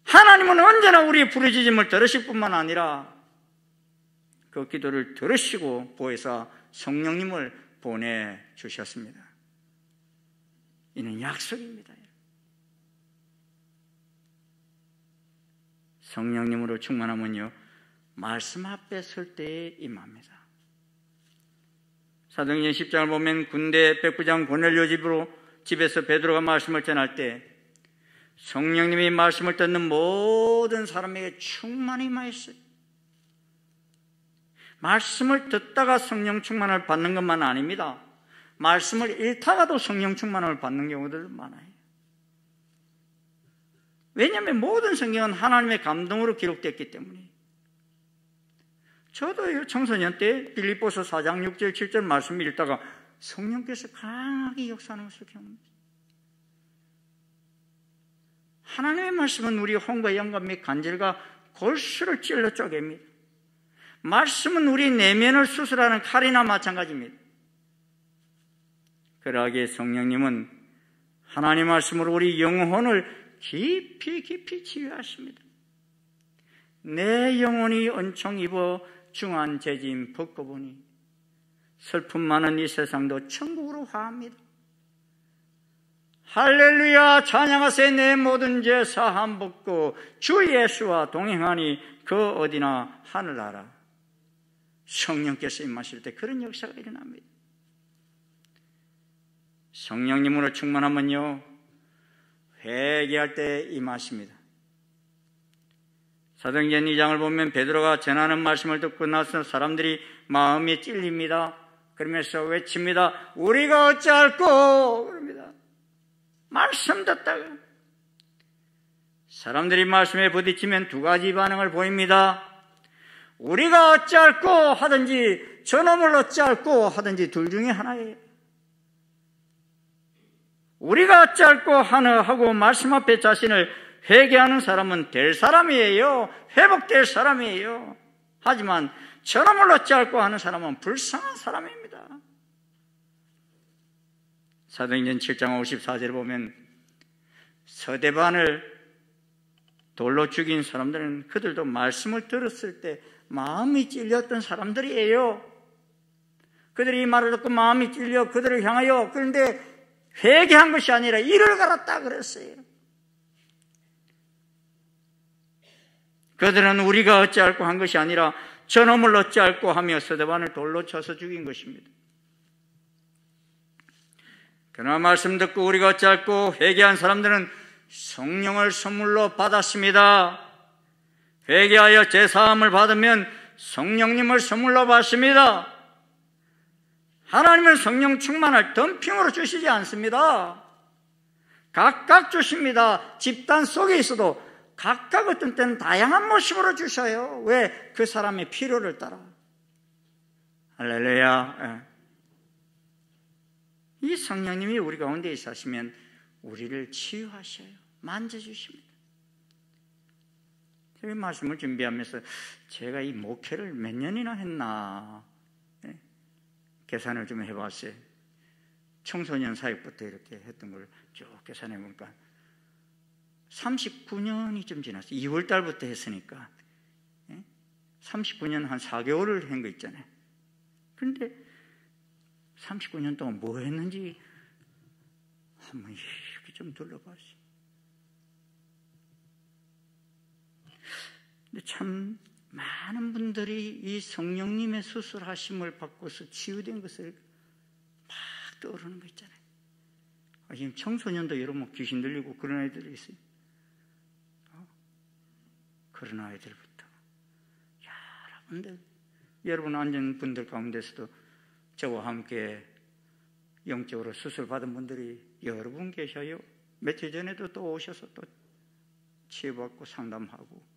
하나님은 언제나 우리의 부르짖음을 들으실 뿐만 아니라 그 기도를 들으시고 보혜사 성령님을 보내주셨습니다. 이는 약속입니다. 성령님으로 충만하면요, 말씀 앞에 설 때에 임합니다. 사도행전 10장을 보면 군대 백부장 고넬료 집에서 베드로가 말씀을 전할 때 성령님이 말씀을 듣는 모든 사람에게 충만히 임하였어요. 말씀을 듣다가 성령 충만을 받는 것만 아닙니다. 말씀을 읽다가도 성령 충만을 받는 경우들 많아요. 왜냐하면 모든 성경은 하나님의 감동으로 기록됐기 때문에. 저도 청소년 때 빌립보서 4장 6절 7절 말씀을 읽다가 성령께서 강하게 역사하는 것을 경험합니다. 하나님의 말씀은 우리 혼과 영감 및 간절과 골수를 찔러 쪼갭니다. 말씀은 우리 내면을 수술하는 칼이나 마찬가지입니다. 그러하기에 성령님은 하나님의 말씀으로 우리 영혼을 깊이 치유하십니다. 내 영혼이 은총 입어 중한 죄짐 벗고 보니 슬픔 많은 이 세상도 천국으로 화합니다. 할렐루야, 찬양하세. 내 모든 죄 사함 벗고 주 예수와 동행하니 그 어디나 하늘나라. 성령께서 임하실 때 그런 역사가 일어납니다. 성령님으로 충만하면요, 회개할 때 임하십니다. 사도행전 2장을 보면 베드로가 전하는 말씀을 듣고 나서 사람들이 마음이 찔립니다. 그러면서 외칩니다. 우리가 어찌할꼬? 그럽니다. 말씀 듣다가 사람들이 말씀에 부딪히면 두 가지 반응을 보입니다. 우리가 어찌할꼬 하든지 저놈을 어찌할꼬 하든지 둘 중에 하나예요. 우리가 어찌할꼬 하고 말씀 앞에 자신을 회개하는 사람은 될 사람이에요. 회복될 사람이에요. 하지만 저놈을 어찌할꼬 하는 사람은 불쌍한 사람입니다. 사도행전 7장 54절에 보면 서대반을 돌로 죽인 사람들은 그들도 말씀을 들었을 때 마음이 찔렸던 사람들이에요. 그들이 이 말을 듣고 마음이 찔려 그들을 향하여, 그런데 회개한 것이 아니라 이를 갈았다 그랬어요. 그들은 우리가 어찌할꼬 한 것이 아니라 저놈을 어찌할꼬 하며 서대반을 돌로 쳐서 죽인 것입니다. 그러나 말씀 듣고 우리가 어찌할꼬 회개한 사람들은 성령을 선물로 받았습니다. 회개하여 제사함을 받으면 성령님을 선물로 받습니다. 하나님은 성령 충만을 덤핑으로 주시지 않습니다. 각각 주십니다. 집단 속에 있어도 각각 어떤 때는 다양한 모습으로 주셔요. 왜? 그 사람의 필요를 따라. 할렐루야. 이 성령님이 우리 가운데 있으시면 우리를 치유하셔요. 만져주십니다. 이 말씀을 준비하면서 제가 이 목회를 몇 년이나 했나 계산을 좀 해봤어요. 청소년 사역부터 이렇게 했던 걸 쭉 계산해 보니까 39년이 좀 지났어요. 2월 달부터 했으니까 39년 한 4개월을 한 거 있잖아요. 그런데 39년 동안 뭐 했는지 한번 이렇게 좀 둘러봤어요. 근데 참 많은 분들이 이 성령님의 수술하심을 받고서 치유된 것을 막 떠오르는 거 있잖아요. 지금 청소년도 여러분 귀신 들리고 그런 아이들이 있어요. 그런 아이들부터 여러분 앉은 분들 가운데서도 저와 함께 영적으로 수술 받은 분들이 여러 분 계셔요. 며칠 전에도 또 오셔서 또 치유받고 상담하고.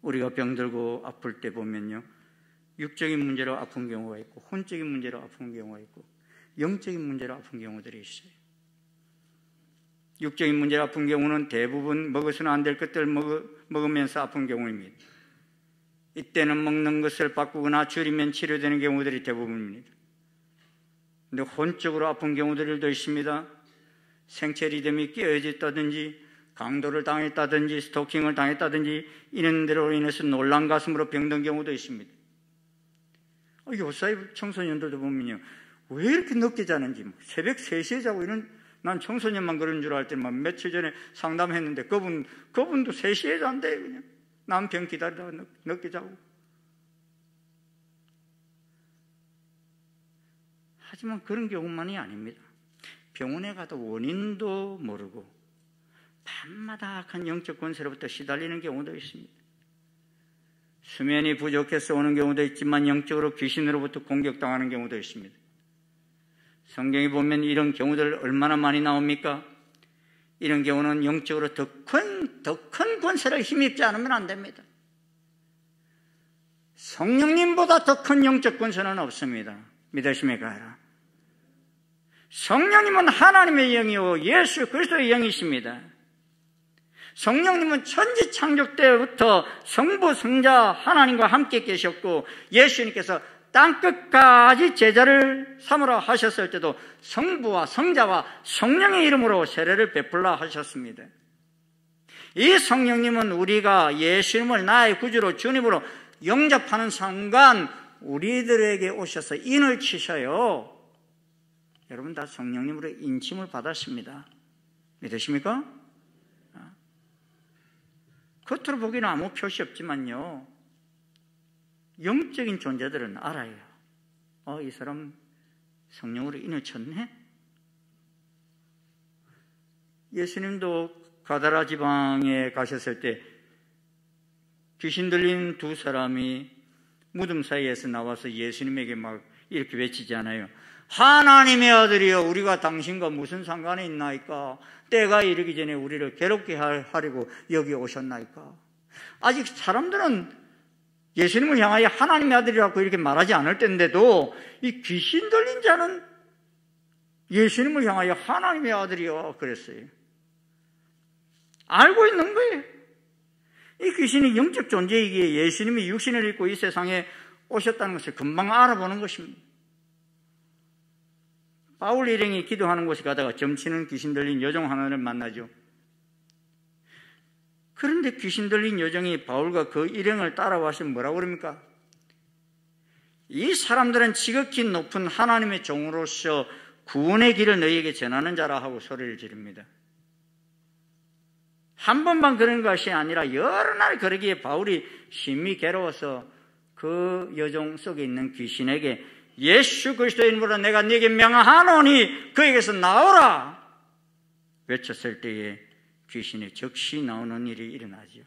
우리가 병들고 아플 때 보면요, 육적인 문제로 아픈 경우가 있고 혼적인 문제로 아픈 경우가 있고 영적인 문제로 아픈 경우들이 있어요. 육적인 문제로 아픈 경우는 대부분 먹어서는 안 될 것들을 먹으면서 아픈 경우입니다. 이때는 먹는 것을 바꾸거나 줄이면 치료되는 경우들이 대부분입니다. 그런데 혼적으로 아픈 경우들도 있습니다. 생체 리듬이 깨어졌다든지 강도를 당했다든지 스토킹을 당했다든지 이런 데로 인해서 놀란 가슴으로 병든 경우도 있습니다. 요사이 청소년들도 보면요, 왜 이렇게 늦게 자는지 새벽 3시에 자고 이런, 난 청소년만 그런 줄 알 때만 며칠 전에 상담했는데 그분도 3시에 잔대요. 그냥 남편 기다리다가 늦게 자고. 하지만 그런 경우만이 아닙니다. 병원에 가도 원인도 모르고 밤마다 악한 영적 권세로부터 시달리는 경우도 있습니다. 수면이 부족해서 오는 경우도 있지만 영적으로 귀신으로부터 공격당하는 경우도 있습니다. 성경에 보면 이런 경우들 얼마나 많이 나옵니까? 이런 경우는 영적으로 더 큰 권세를 힘입지 않으면 안 됩니다. 성령님보다 더 큰 영적 권세는 없습니다. 믿으십니까? 성령님은 하나님의 영이요 예수 그리스도의 영이십니다. 성령님은 천지 창조 때부터 성부 성자 하나님과 함께 계셨고 예수님께서 땅끝까지 제자를 삼으라 하셨을 때도 성부와 성자와 성령의 이름으로 세례를 베풀라 하셨습니다. 이 성령님은 우리가 예수님을 나의 구주로 주님으로 영접하는 순간 우리들에게 오셔서 인을 치셔요. 여러분 다 성령님으로 인침을 받았습니다. 믿으십니까? 겉으로 보기는 아무 표시 없지만요, 영적인 존재들은 알아요. 이 사람 성령으로 인을 쳤네? 예수님도 가다라 지방에 가셨을 때 귀신 들린 두 사람이 무덤 사이에서 나와서 예수님에게 막 이렇게 외치지 않아요. 하나님의 아들이여, 우리가 당신과 무슨 상관이 있나이까? 때가 이르기 전에 우리를 괴롭게 하려고 여기 오셨나이까? 아직 사람들은 예수님을 향하여 하나님의 아들이라고 이렇게 말하지 않을 때인데도 이 귀신 들린 자는 예수님을 향하여 하나님의 아들이여 그랬어요. 알고 있는 거예요. 이 귀신이 영적 존재이기에 예수님이 육신을 입고 이 세상에 오셨다는 것을 금방 알아보는 것입니다. 바울 일행이 기도하는 곳에 가다가 점치는 귀신 들린 여종 하나를 만나죠. 그런데 귀신 들린 여종이 바울과 그 일행을 따라와서 뭐라고 그럽니까? 이 사람들은 지극히 높은 하나님의 종으로서 구원의 길을 너희에게 전하는 자라 하고 소리를 지릅니다. 한 번만 그런 것이 아니라 여러 날 그러기에 바울이 심히 괴로워서 그 여종 속에 있는 귀신에게 예수 그리스도의 이름으로 내가 네게 명하노니 그에게서 나오라 외쳤을 때에 귀신이 즉시 나오는 일이 일어나죠.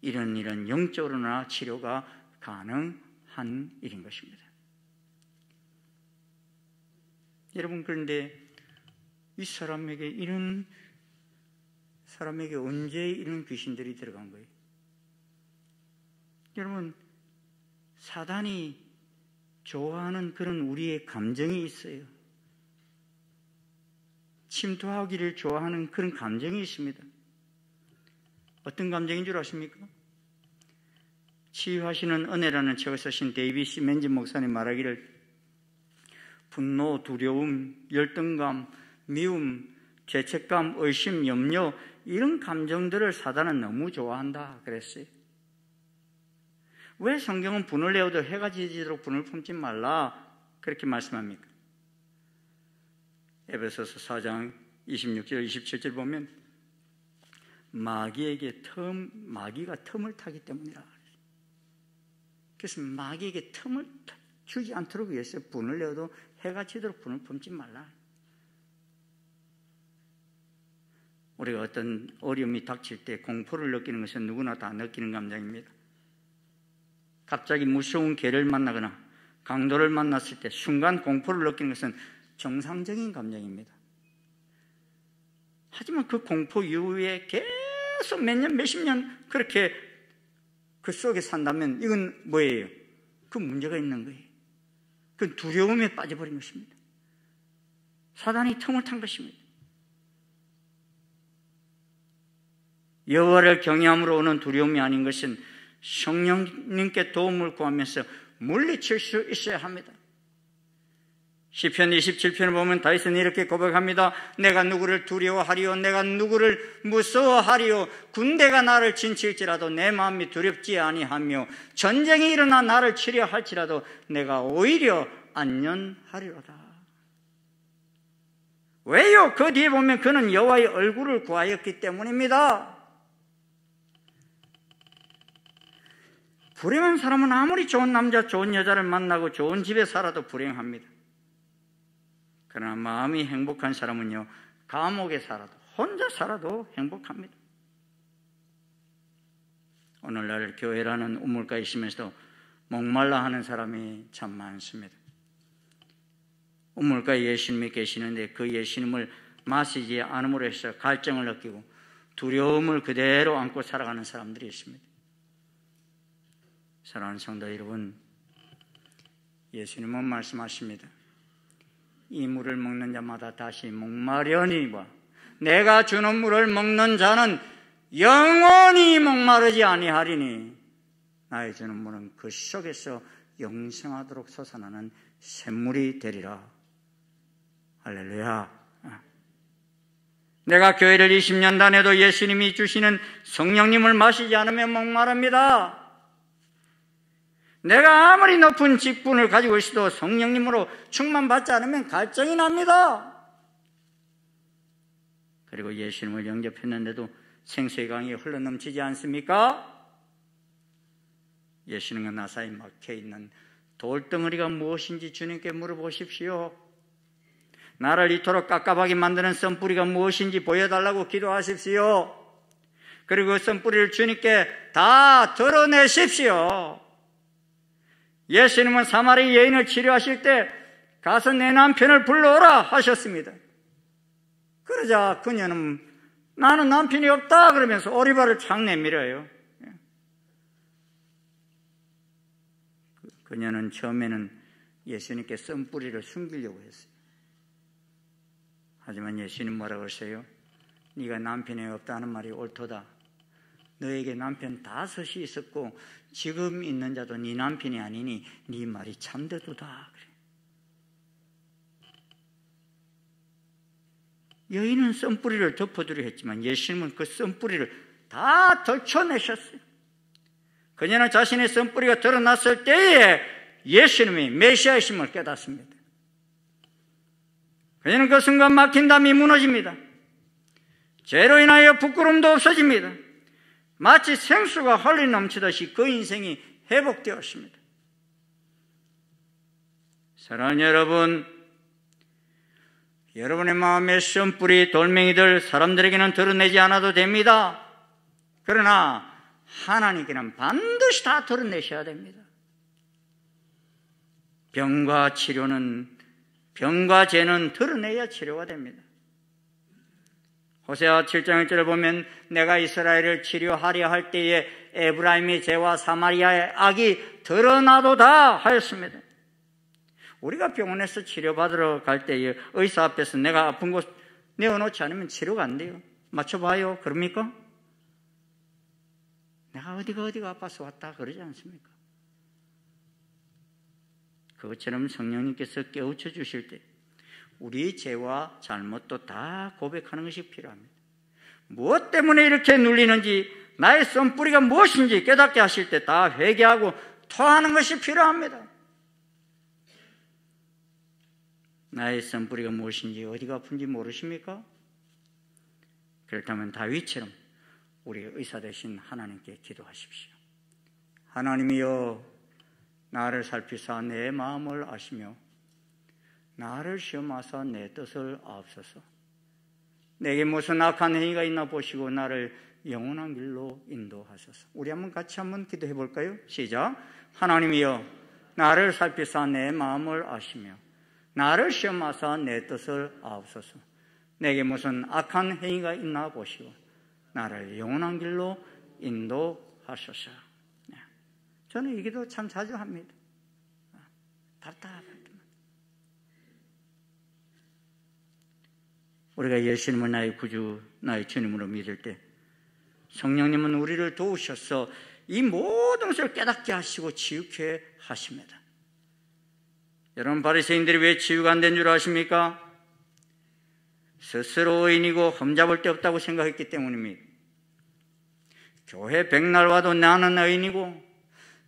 이런 영적으로나 치료가 가능한 일인 것입니다. 여러분, 그런데 이 사람에게 언제 이런 귀신들이 들어간 거예요? 여러분, 사단이 좋아하는 그런 우리의 감정이 있어요. 침투하기를 좋아하는 그런 감정이 있습니다. 어떤 감정인 줄 아십니까? 치유하시는 은혜라는 책을 쓰신 데이비 시멘즈 목사님 말하기를 분노, 두려움, 열등감, 미움, 죄책감, 의심, 염려 이런 감정들을 사단은 너무 좋아한다 그랬어요. 왜 성경은 분을 내어도 해가 지도록 분을 품지 말라 그렇게 말씀합니까? 에베소서 4장 26절 27절 보면 마귀가 틈을 타기 때문이라. 그래서 마귀에게 틈을 주지 않도록 위해서 분을 내어도 해가 지도록 분을 품지 말라. 우리가 어떤 어려움이 닥칠 때 공포를 느끼는 것은 누구나 다 느끼는 감정입니다. 갑자기 무서운 개를 만나거나 강도를 만났을 때 순간 공포를 느끼는 것은 정상적인 감정입니다. 하지만 그 공포 이후에 계속 몇 년, 몇십 년 그렇게 그 속에 산다면 이건 뭐예요? 그 문제가 있는 거예요. 그 두려움에 빠져버린 것입니다. 사단이 틈을 탄 것입니다. 여호와를 경외함으로 오는 두려움이 아닌 것은 성령님께 도움을 구하면서 물리칠 수 있어야 합니다. 시편 27편을 보면 다윗은 이렇게 고백합니다. 내가 누구를 두려워하리요? 내가 누구를 무서워하리요? 군대가 나를 진칠지라도 내 마음이 두렵지 아니하며 전쟁이 일어나 나를 치려 할지라도 내가 오히려 안전하리로다. 왜요? 그 뒤에 보면 그는 여호와의 얼굴을 구하였기 때문입니다. 불행한 사람은 아무리 좋은 남자, 좋은 여자를 만나고 좋은 집에 살아도 불행합니다. 그러나 마음이 행복한 사람은요, 감옥에 살아도, 혼자 살아도 행복합니다. 오늘날 교회라는 우물가에 있으면서도 목말라 하는 사람이 참 많습니다. 우물가에 예수님이 계시는데 그 예수님을 마시지 않음으로 해서 갈증을 느끼고 두려움을 그대로 안고 살아가는 사람들이 있습니다. 사랑하는 성도 여러분, 예수님은 말씀하십니다. 이 물을 먹는 자마다 다시 목마려니와 내가 주는 물을 먹는 자는 영원히 목마르지 아니하리니 나의 주는 물은 그 속에서 영생하도록 솟아나는 샘물이 되리라. 할렐루야. 내가 교회를 20년 다녀도 예수님이 주시는 성령님을 마시지 않으면 목마릅니다. 내가 아무리 높은 직분을 가지고 있어도 성령님으로 충만받지 않으면 갈증이 납니다. 그리고 예수님을 영접했는데도 생수의 강이 흘러넘치지 않습니까? 예수님과 나 사이에 막혀있는 돌덩어리가 무엇인지 주님께 물어보십시오. 나를 이토록 깝깝하게 만드는 썬뿌리가 무엇인지 보여달라고 기도하십시오. 그리고 그 썬뿌리를 주님께 다 드러내십시오. 예수님은 사마리 여인을 치료하실 때 가서 내 남편을 불러오라 하셨습니다. 그러자 그녀는 나는 남편이 없다 그러면서 오리발을 착 내밀어요. 그녀는 처음에는 예수님께 썬뿌리를 숨기려고 했어요. 하지만 예수님 뭐라고 하세요? 네가 남편이 없다는 말이 옳도다. 너에게 남편 5이 있었고 지금 있는 자도 네 남편이 아니니 네 말이 참되도다. 여인은 썬뿌리를 덮어두려 했지만 예수님은 그 썬뿌리를 다 덜쳐내셨어요. 그녀는 자신의 썬뿌리가 드러났을 때에 예수님이 메시아이심을 깨닫습니다. 그녀는 그 순간 막힌 담이 무너집니다. 죄로 인하여 부끄러움도 없어집니다. 마치 생수가 흘러 넘치듯이 그 인생이 회복되었습니다. 사랑하는 여러분, 여러분의 마음의 썬뿌리 돌멩이들 사람들에게는 드러내지 않아도 됩니다. 그러나 하나님께는 반드시 다 드러내셔야 됩니다. 병과 죄는 드러내야 치료가 됩니다. 호세아 7장 1절을 보면 내가 이스라엘을 치료하려 할 때에 에브라임의 죄와 사마리아의 악이 드러나도다 하였습니다. 우리가 병원에서 치료받으러 갈 때에 의사 앞에서 내가 아픈 곳 내어놓지 않으면 치료가 안 돼요. 맞춰봐요. 그럽니까? 내가 어디가 아파서 왔다 그러지 않습니까? 그것처럼 성령님께서 깨우쳐 주실 때 우리 죄와 잘못도 다 고백하는 것이 필요합니다. 무엇 때문에 이렇게 눌리는지, 나의 썸뿌리가 무엇인지 깨닫게 하실 때 다 회개하고 토하는 것이 필요합니다. 나의 썸뿌리가 무엇인지, 어디가 아픈지 모르십니까? 그렇다면 다윗처럼 우리 의사 되신 하나님께 기도하십시오. 하나님이여, 나를 살피사 내 마음을 아시며 나를 시험하사 내 뜻을 아옵소서. 내게 무슨 악한 행위가 있나 보시고 나를 영원한 길로 인도하소서. 우리 같이 한번 기도해 볼까요? 시작. 하나님이여, 나를 살피사 내 마음을 아시며 나를 시험하사 내 뜻을 아옵소서. 내게 무슨 악한 행위가 있나 보시고 나를 영원한 길로 인도하소서. 저는 이 기도 참 자주 합니다. 답답할 때만. 우리가 예수님을 나의 구주, 나의 주님으로 믿을 때 성령님은 우리를 도우셔서 이 모든 것을 깨닫게 하시고 치유케 하십니다. 여러분, 바리새인들이 왜 치유가 안 된 줄 아십니까? 스스로 의인이고 흠잡을 데 없다고 생각했기 때문입니다. 교회 백날 와도 나는 의인이고,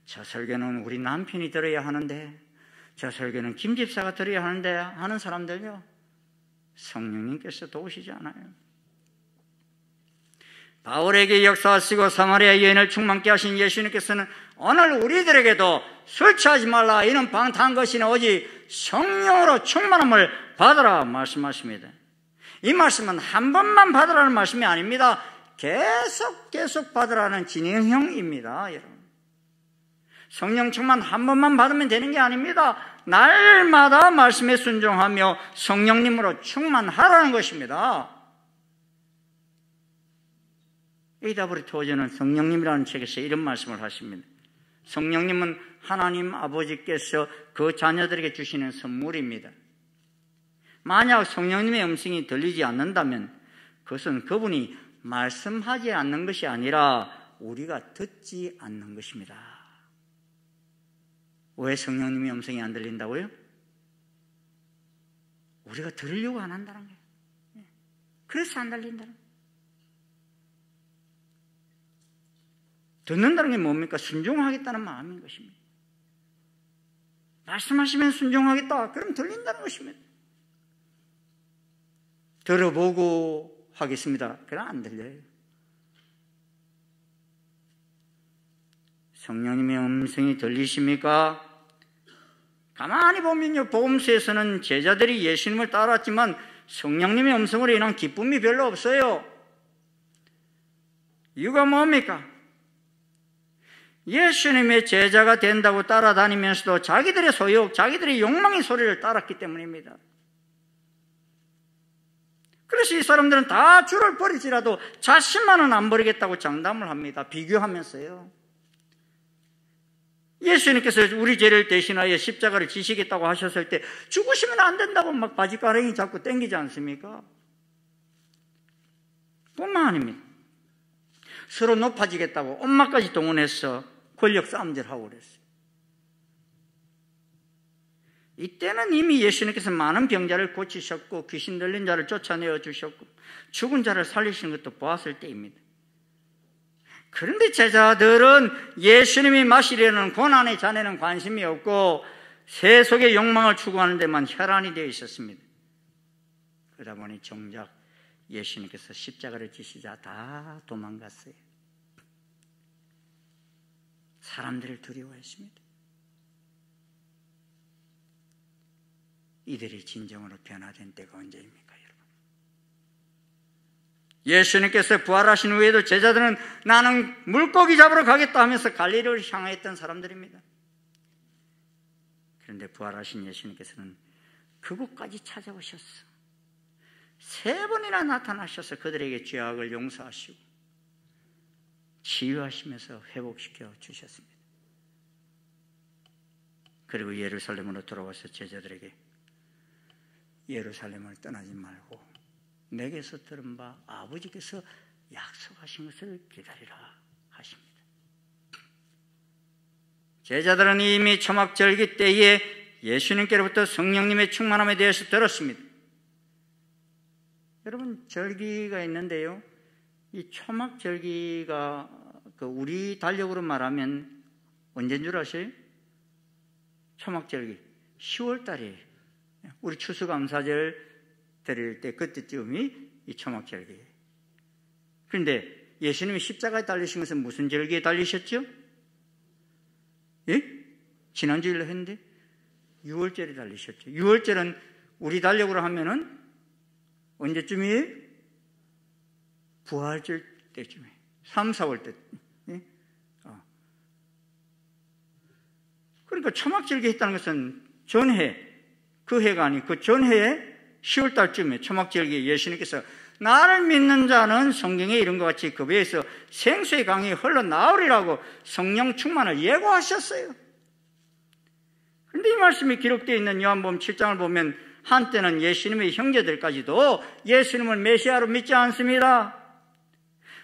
저 설교는 우리 남편이 들어야 하는데, 저 설교는 김 집사가 들어야 하는데 하는 사람들요, 성령님께서 도우시지 않아요. 바울에게 역사하시고 사마리아 여인을 충만케 하신 예수님께서는 오늘 우리들에게도 술 취하지 말라, 이는 방탕한 것이나 오직 성령으로 충만함을 받으라 말씀하십니다. 이 말씀은 한 번만 받으라는 말씀이 아닙니다. 계속 받으라는 진행형입니다. 여러분, 성령 충만 한 번만 받으면 되는 게 아닙니다. 날마다 말씀에 순종하며 성령님으로 충만하라는 것입니다. 에이다브리 토저는 성령님이라는 책에서 이런 말씀을 하십니다. 성령님은 하나님 아버지께서 그 자녀들에게 주시는 선물입니다. 만약 성령님의 음성이 들리지 않는다면 그것은 그분이 말씀하지 않는 것이 아니라 우리가 듣지 않는 것입니다. 왜 성령님의 음성이 안 들린다고요? 우리가 들으려고 안 한다는 거예요. 그래서 안 들린다는 거예요. 듣는다는 게 뭡니까? 순종하겠다는 마음인 것입니다. 말씀하시면 순종하겠다, 그럼 들린다는 것입니다. 들어보고 하겠습니다, 그럼 안 들려요. 성령님의 음성이 들리십니까? 가만히 보면요, 복음서에서는 제자들이 예수님을 따랐지만 성령님의 음성으로 인한 기쁨이 별로 없어요. 이유가 뭡니까? 예수님의 제자가 된다고 따라다니면서도 자기들의 소욕, 자기들의 욕망의 소리를 따랐기 때문입니다. 그래서 이 사람들은 다 주를 버리지라도 자신만은 안 버리겠다고 장담을 합니다. 비교하면서요. 예수님께서 우리 죄를 대신하여 십자가를 지시겠다고 하셨을 때 죽으시면 안 된다고 막 바지가랑이 잡고 땡기지 않습니까? 뿐만 아닙니다. 서로 높아지겠다고 엄마까지 동원해서 권력 싸움질하고 그랬어요. 이때는 이미 예수님께서 많은 병자를 고치셨고 귀신 들린 자를 쫓아내어 주셨고 죽은 자를 살리시는 것도 보았을 때입니다. 그런데 제자들은 예수님이 마시려는 고난의 잔에는 관심이 없고 세속의 욕망을 추구하는 데만 혈안이 되어 있었습니다. 그러다 보니 정작 예수님께서 십자가를 지시자 다 도망갔어요. 사람들을 두려워했습니다. 이들이 진정으로 변화된 때가 언제입니까, 여러분? 예수님께서 부활하신 후에도 제자들은 나는 물고기 잡으러 가겠다 하면서 갈릴리를 향했던 사람들입니다. 그런데 부활하신 예수님께서는 그곳까지 찾아오셨어. 3번이나 나타나셔서 그들에게 죄악을 용서하시고 치유하시면서 회복시켜 주셨습니다. 그리고 예루살렘으로 돌아와서 제자들에게 예루살렘을 떠나지 말고 내게서 들은 바 아버지께서 약속하신 것을 기다리라 하십니다. 제자들은 이미 초막절기 때에 예수님께로부터 성령님의 충만함에 대해서 들었습니다. 여러분, 절기가 있는데요, 이 초막절기가 우리 달력으로 말하면 언제인 줄 아세요? 초막절기 10월 달이에요. 우리 추수감사절 드릴 때 그때쯤이 이 초막절기예요. 그런데 예수님이 십자가에 달리신 것은 무슨 절기에 달리셨죠? 예? 지난주일로 했는데 6월절에 달리셨죠. 6월절은 우리 달력으로 하면은 언제쯤이에요? 부활절 때쯤이에요. 3, 4월 때. 예? 그러니까 초막절기 했다는 것은 전해, 그 해가 아니고 그 전해에 10월 달쯤에 초막절기에 예수님께서 나를 믿는 자는 성경에 이런 것 같이 그 배에서 생수의 강이 흘러나오리라고 성령 충만을 예고하셨어요. 그런데 이 말씀이 기록되어 있는 요한복음 7장을 보면 한때는 예수님의 형제들까지도 예수님을 메시아로 믿지 않습니다.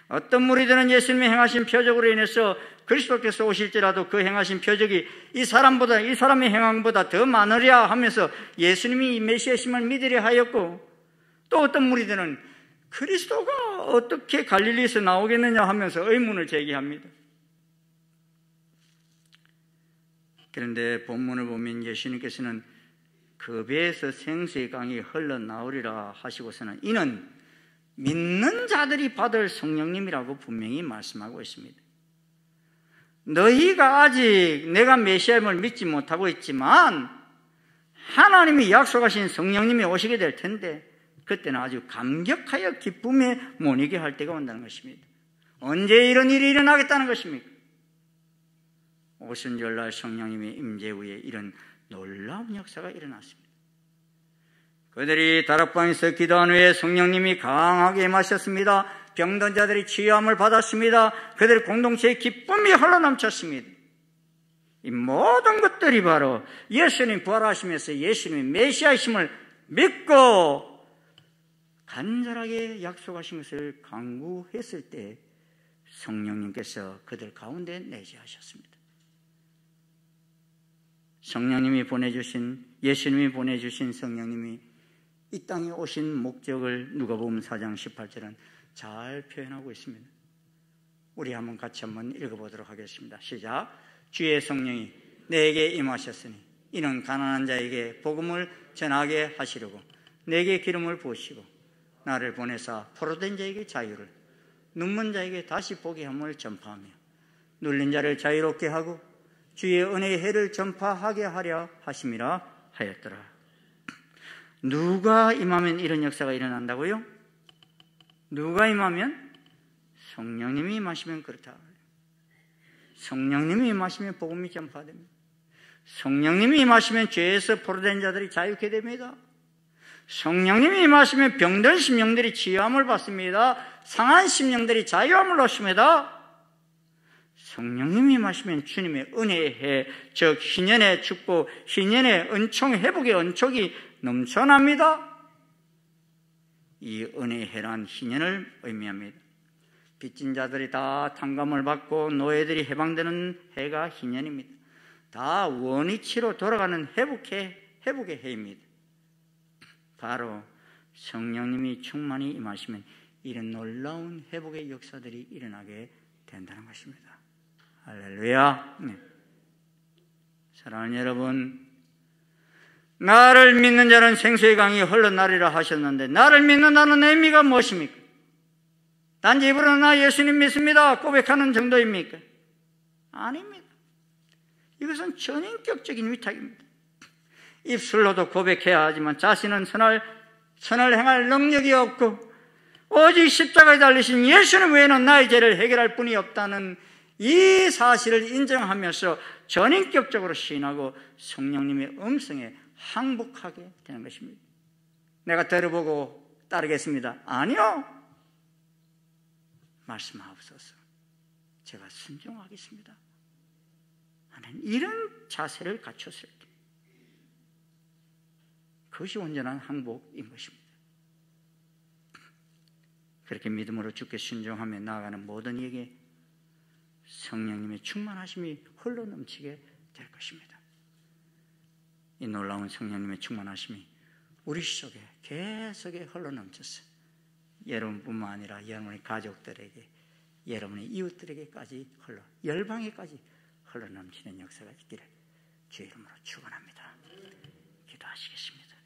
어떤 무리들은 예수님의 행하신 표적으로 인해서 그리스도께서 오실지라도 그 행하신 표적이 이 사람의 행함보다 더 많으랴 하면서 예수님이 메시아심을 믿으려 하였고, 또 어떤 무리들은 그리스도가 어떻게 갈릴리에서 나오겠느냐 하면서 의문을 제기합니다. 그런데 본문을 보면 예수님께서는 그 배에서 생수의 강이 흘러나오리라 하시고서는 이는 믿는 자들이 받을 성령님이라고 분명히 말씀하고 있습니다. 너희가 아직 내가 메시아임을 믿지 못하고 있지만 하나님이 약속하신 성령님이 오시게 될 텐데 그때는 아주 감격하여 기쁨에 못 이게 할 때가 온다는 것입니다. 언제 이런 일이 일어나겠다는 것입니까? 오순절날 성령님의 임재 후에 이런 놀라운 역사가 일어났습니다. 그들이 다락방에서 기도한 후에 성령님이 강하게 임하셨습니다. 병든 자들이 치유함을 받았습니다. 그들의 공동체의 기쁨이 흘러넘쳤습니다. 이 모든 것들이 바로 예수님 부활하시면서 예수님의 메시아이심을 믿고 간절하게 약속하신 것을 간구했을 때 성령님께서 그들 가운데 내재하셨습니다. 예수님이 보내주신 성령님이 이 땅에 오신 목적을 누가복음 4장 18절은 잘 표현하고 있습니다. 우리 같이 한번 읽어보도록 하겠습니다. 시작. 주의 성령이 내게 임하셨으니 이는 가난한 자에게 복음을 전하게 하시려고 내게 기름을 부으시고 나를 보내사 포로된 자에게 자유를, 눈먼 자에게 다시 보게 함을 전파하며 눌린 자를 자유롭게 하고 주의 은혜의 해를 전파하게 하려 하심이라 하였더라. 누가 임하면 이런 역사가 일어난다고요? 누가 임하면? 성령님이 임하시면 그렇다. 성령님이 임하시면 복음이 전파됩니다. 성령님이 임하시면 죄에서 포로된 자들이 자유케 됩니다. 성령님이 임하시면 병든 심령들이 치유함을 받습니다. 상한 심령들이 자유함을 얻습니다. 성령님이 임하시면 주님의 은혜의 해, 즉 희년의 축복, 희년의 은총, 회복의 은총이 넘쳐납니다. 이 은혜의 해란 희년을 의미합니다. 빚진 자들이 다 탕감을 받고 노예들이 해방되는 해가 희년입니다. 다 원위치로 돌아가는 회복의 해입니다. 바로 성령님이 충만히 임하시면 이런 놀라운 회복의 역사들이 일어나게 된다는 것입니다. 할렐루야. 네. 사랑하는 여러분, 나를 믿는 자는 생수의 강이 흘러나리라 하셨는데 나를 믿는다는 의미가 무엇입니까? 단지 입으로 나 예수님 믿습니다 고백하는 정도입니까? 아닙니다. 이것은 전인격적인 위탁입니다. 입술로도 고백해야 하지만 자신은 선을 행할 능력이 없고 오직 십자가에 달리신 예수님 외에는 나의 죄를 해결할 분이 없다는 이 사실을 인정하면서 전인격적으로 시인하고 성령님의 음성에 항복하게 되는 것입니다. 내가 들어보고 따르겠습니다. 아니요. 말씀하옵소서. 제가 순종하겠습니다. 하는 이런 자세를 갖췄을 때 그것이 온전한 항복인 것입니다. 그렇게 믿음으로 주께 순종하며 나아가는 모든 이에게 성령님의 충만하심이 흘러넘치게 될 것입니다. 이 놀라운 성령님의 충만하심이 우리 속에 계속에 흘러넘쳐서 여러분뿐만 아니라 여러분의 가족들에게, 여러분의 이웃들에게까지 열방에까지 흘러넘치는 역사가 있기를 주의 이름으로 축원합니다. 기도하시겠습니다.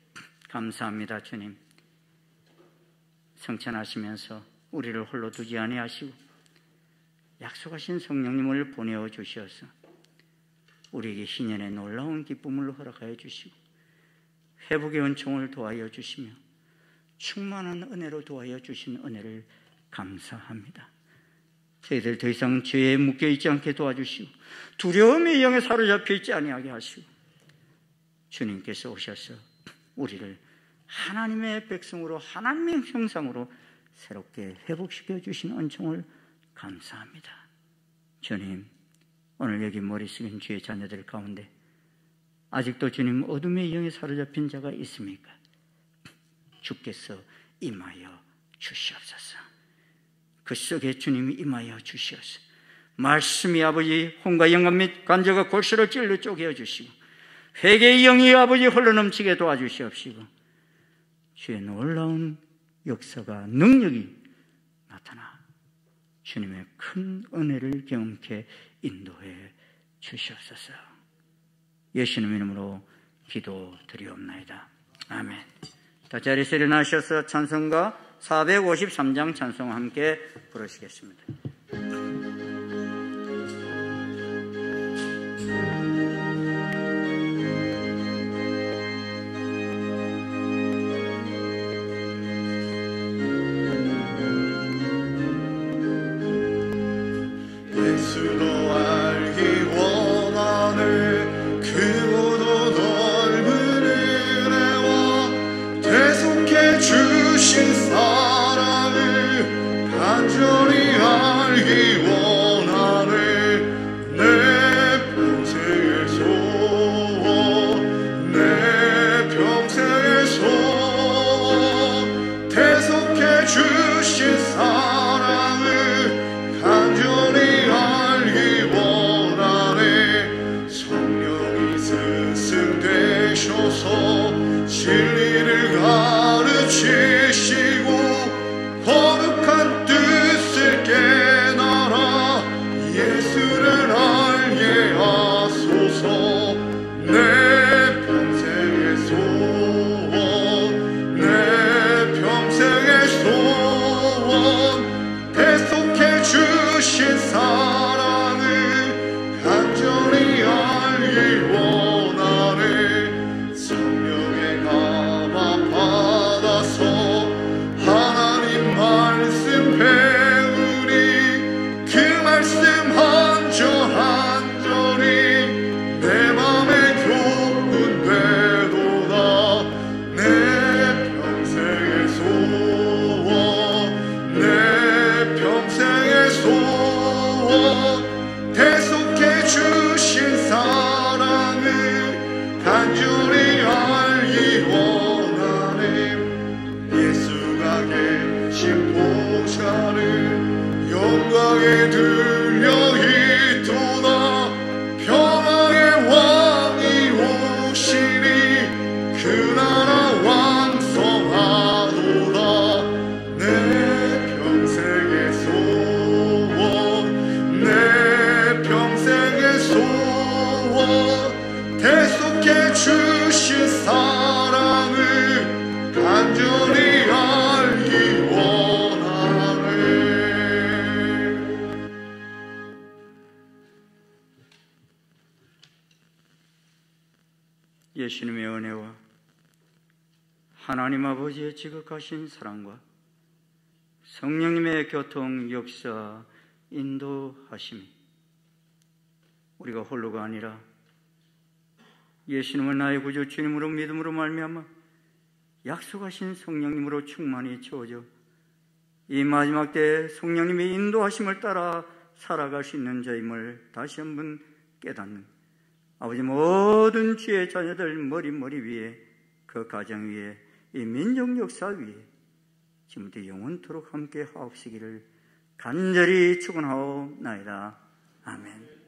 감사합니다. 주님, 성천하시면서 우리를 홀로 두지 아니하시고 약속하신 성령님을 보내어 주셔서 우리에게 신년의 놀라운 기쁨을 허락하여 주시고 회복의 은총을 도하여 주시며 충만한 은혜로 도하여 주신 은혜를 감사합니다. 저희들 더 이상 죄에 묶여있지 않게 도와주시고 두려움의 영에 사로잡혀 있지 아니하게 하시고 주님께서 오셔서 우리를 하나님의 백성으로, 하나님의 형상으로 새롭게 회복시켜 주신 은총을 감사합니다. 주님, 오늘 여기 머리 숙인 주의 자녀들 가운데 아직도 주님 어둠의 영에 사로잡힌 자가 있습니까? 주께서 임하여 주시옵소서. 그 속에 주님이 임하여 주시옵소서. 말씀이 아버지 혼과 영감 및 관절과 골수를 찔러 쪼개어 주시고 회개의 영이 아버지 흘러넘치게 도와주시옵시고 주의 놀라운 역사가 능력이 나타나 주님의 큰 은혜를 경험케 인도해 주시옵소서. 예수님 이름으로 기도드리옵나이다. 아멘. 다 자리에서 일어나셔서 찬송가 453장 찬송 함께 부르시겠습니다. 예수도 알기 원하는 크고도 넓은 은혜와 대속해 주신 사랑을 간절히 알기 원하는 내 평생의 소원, 내 평생의 소원, 대속해 주신 사랑을 간절히 알기 원하네. 성령이 스승되셔서 진리를 가르치시고 거룩한 뜻을 깨달아 예수를 알게 하소서. 내 평생의 소원, 내 평생의 소원, 대속해 주신 사랑을 간절히 알기 원하네. 성령의 감화 받아서 하나님 말씀 배우니 그 말씀 한절한절이 내 맘에 교훈되도다. 내 평생의 소원, 내 평생의 소원, 대속해 주신 사랑을 간절히 알기 원하네. 예수가 계신 보좌를 영광에 들려 있도다. 평화의 왕이 오시니 그 나라 왕성하도다. 내 평생의 소원, 내 평생의 소원, 대속해 주신 사랑을 간절히 알기 원하네. 예수님의 은혜와 하나님 아버지의 지극하신 사랑과 성령님의 교통 역사 인도하심이 우리가 홀로가 아니라 예수님을 나의 구주 주님으로 믿음으로 말미암아 약속하신 성령님으로 충만히 채워져 이 마지막 때에 성령님의 인도하심을 따라 살아갈 수 있는 자임을 다시 한번 깨닫는 아버지 모든 주의 자녀들 머리 위에 그 가정 위에 이 민족 역사 위에 지금부터 영원토록 함께 하옵시기를 간절히 축원하옵나이다. 아멘.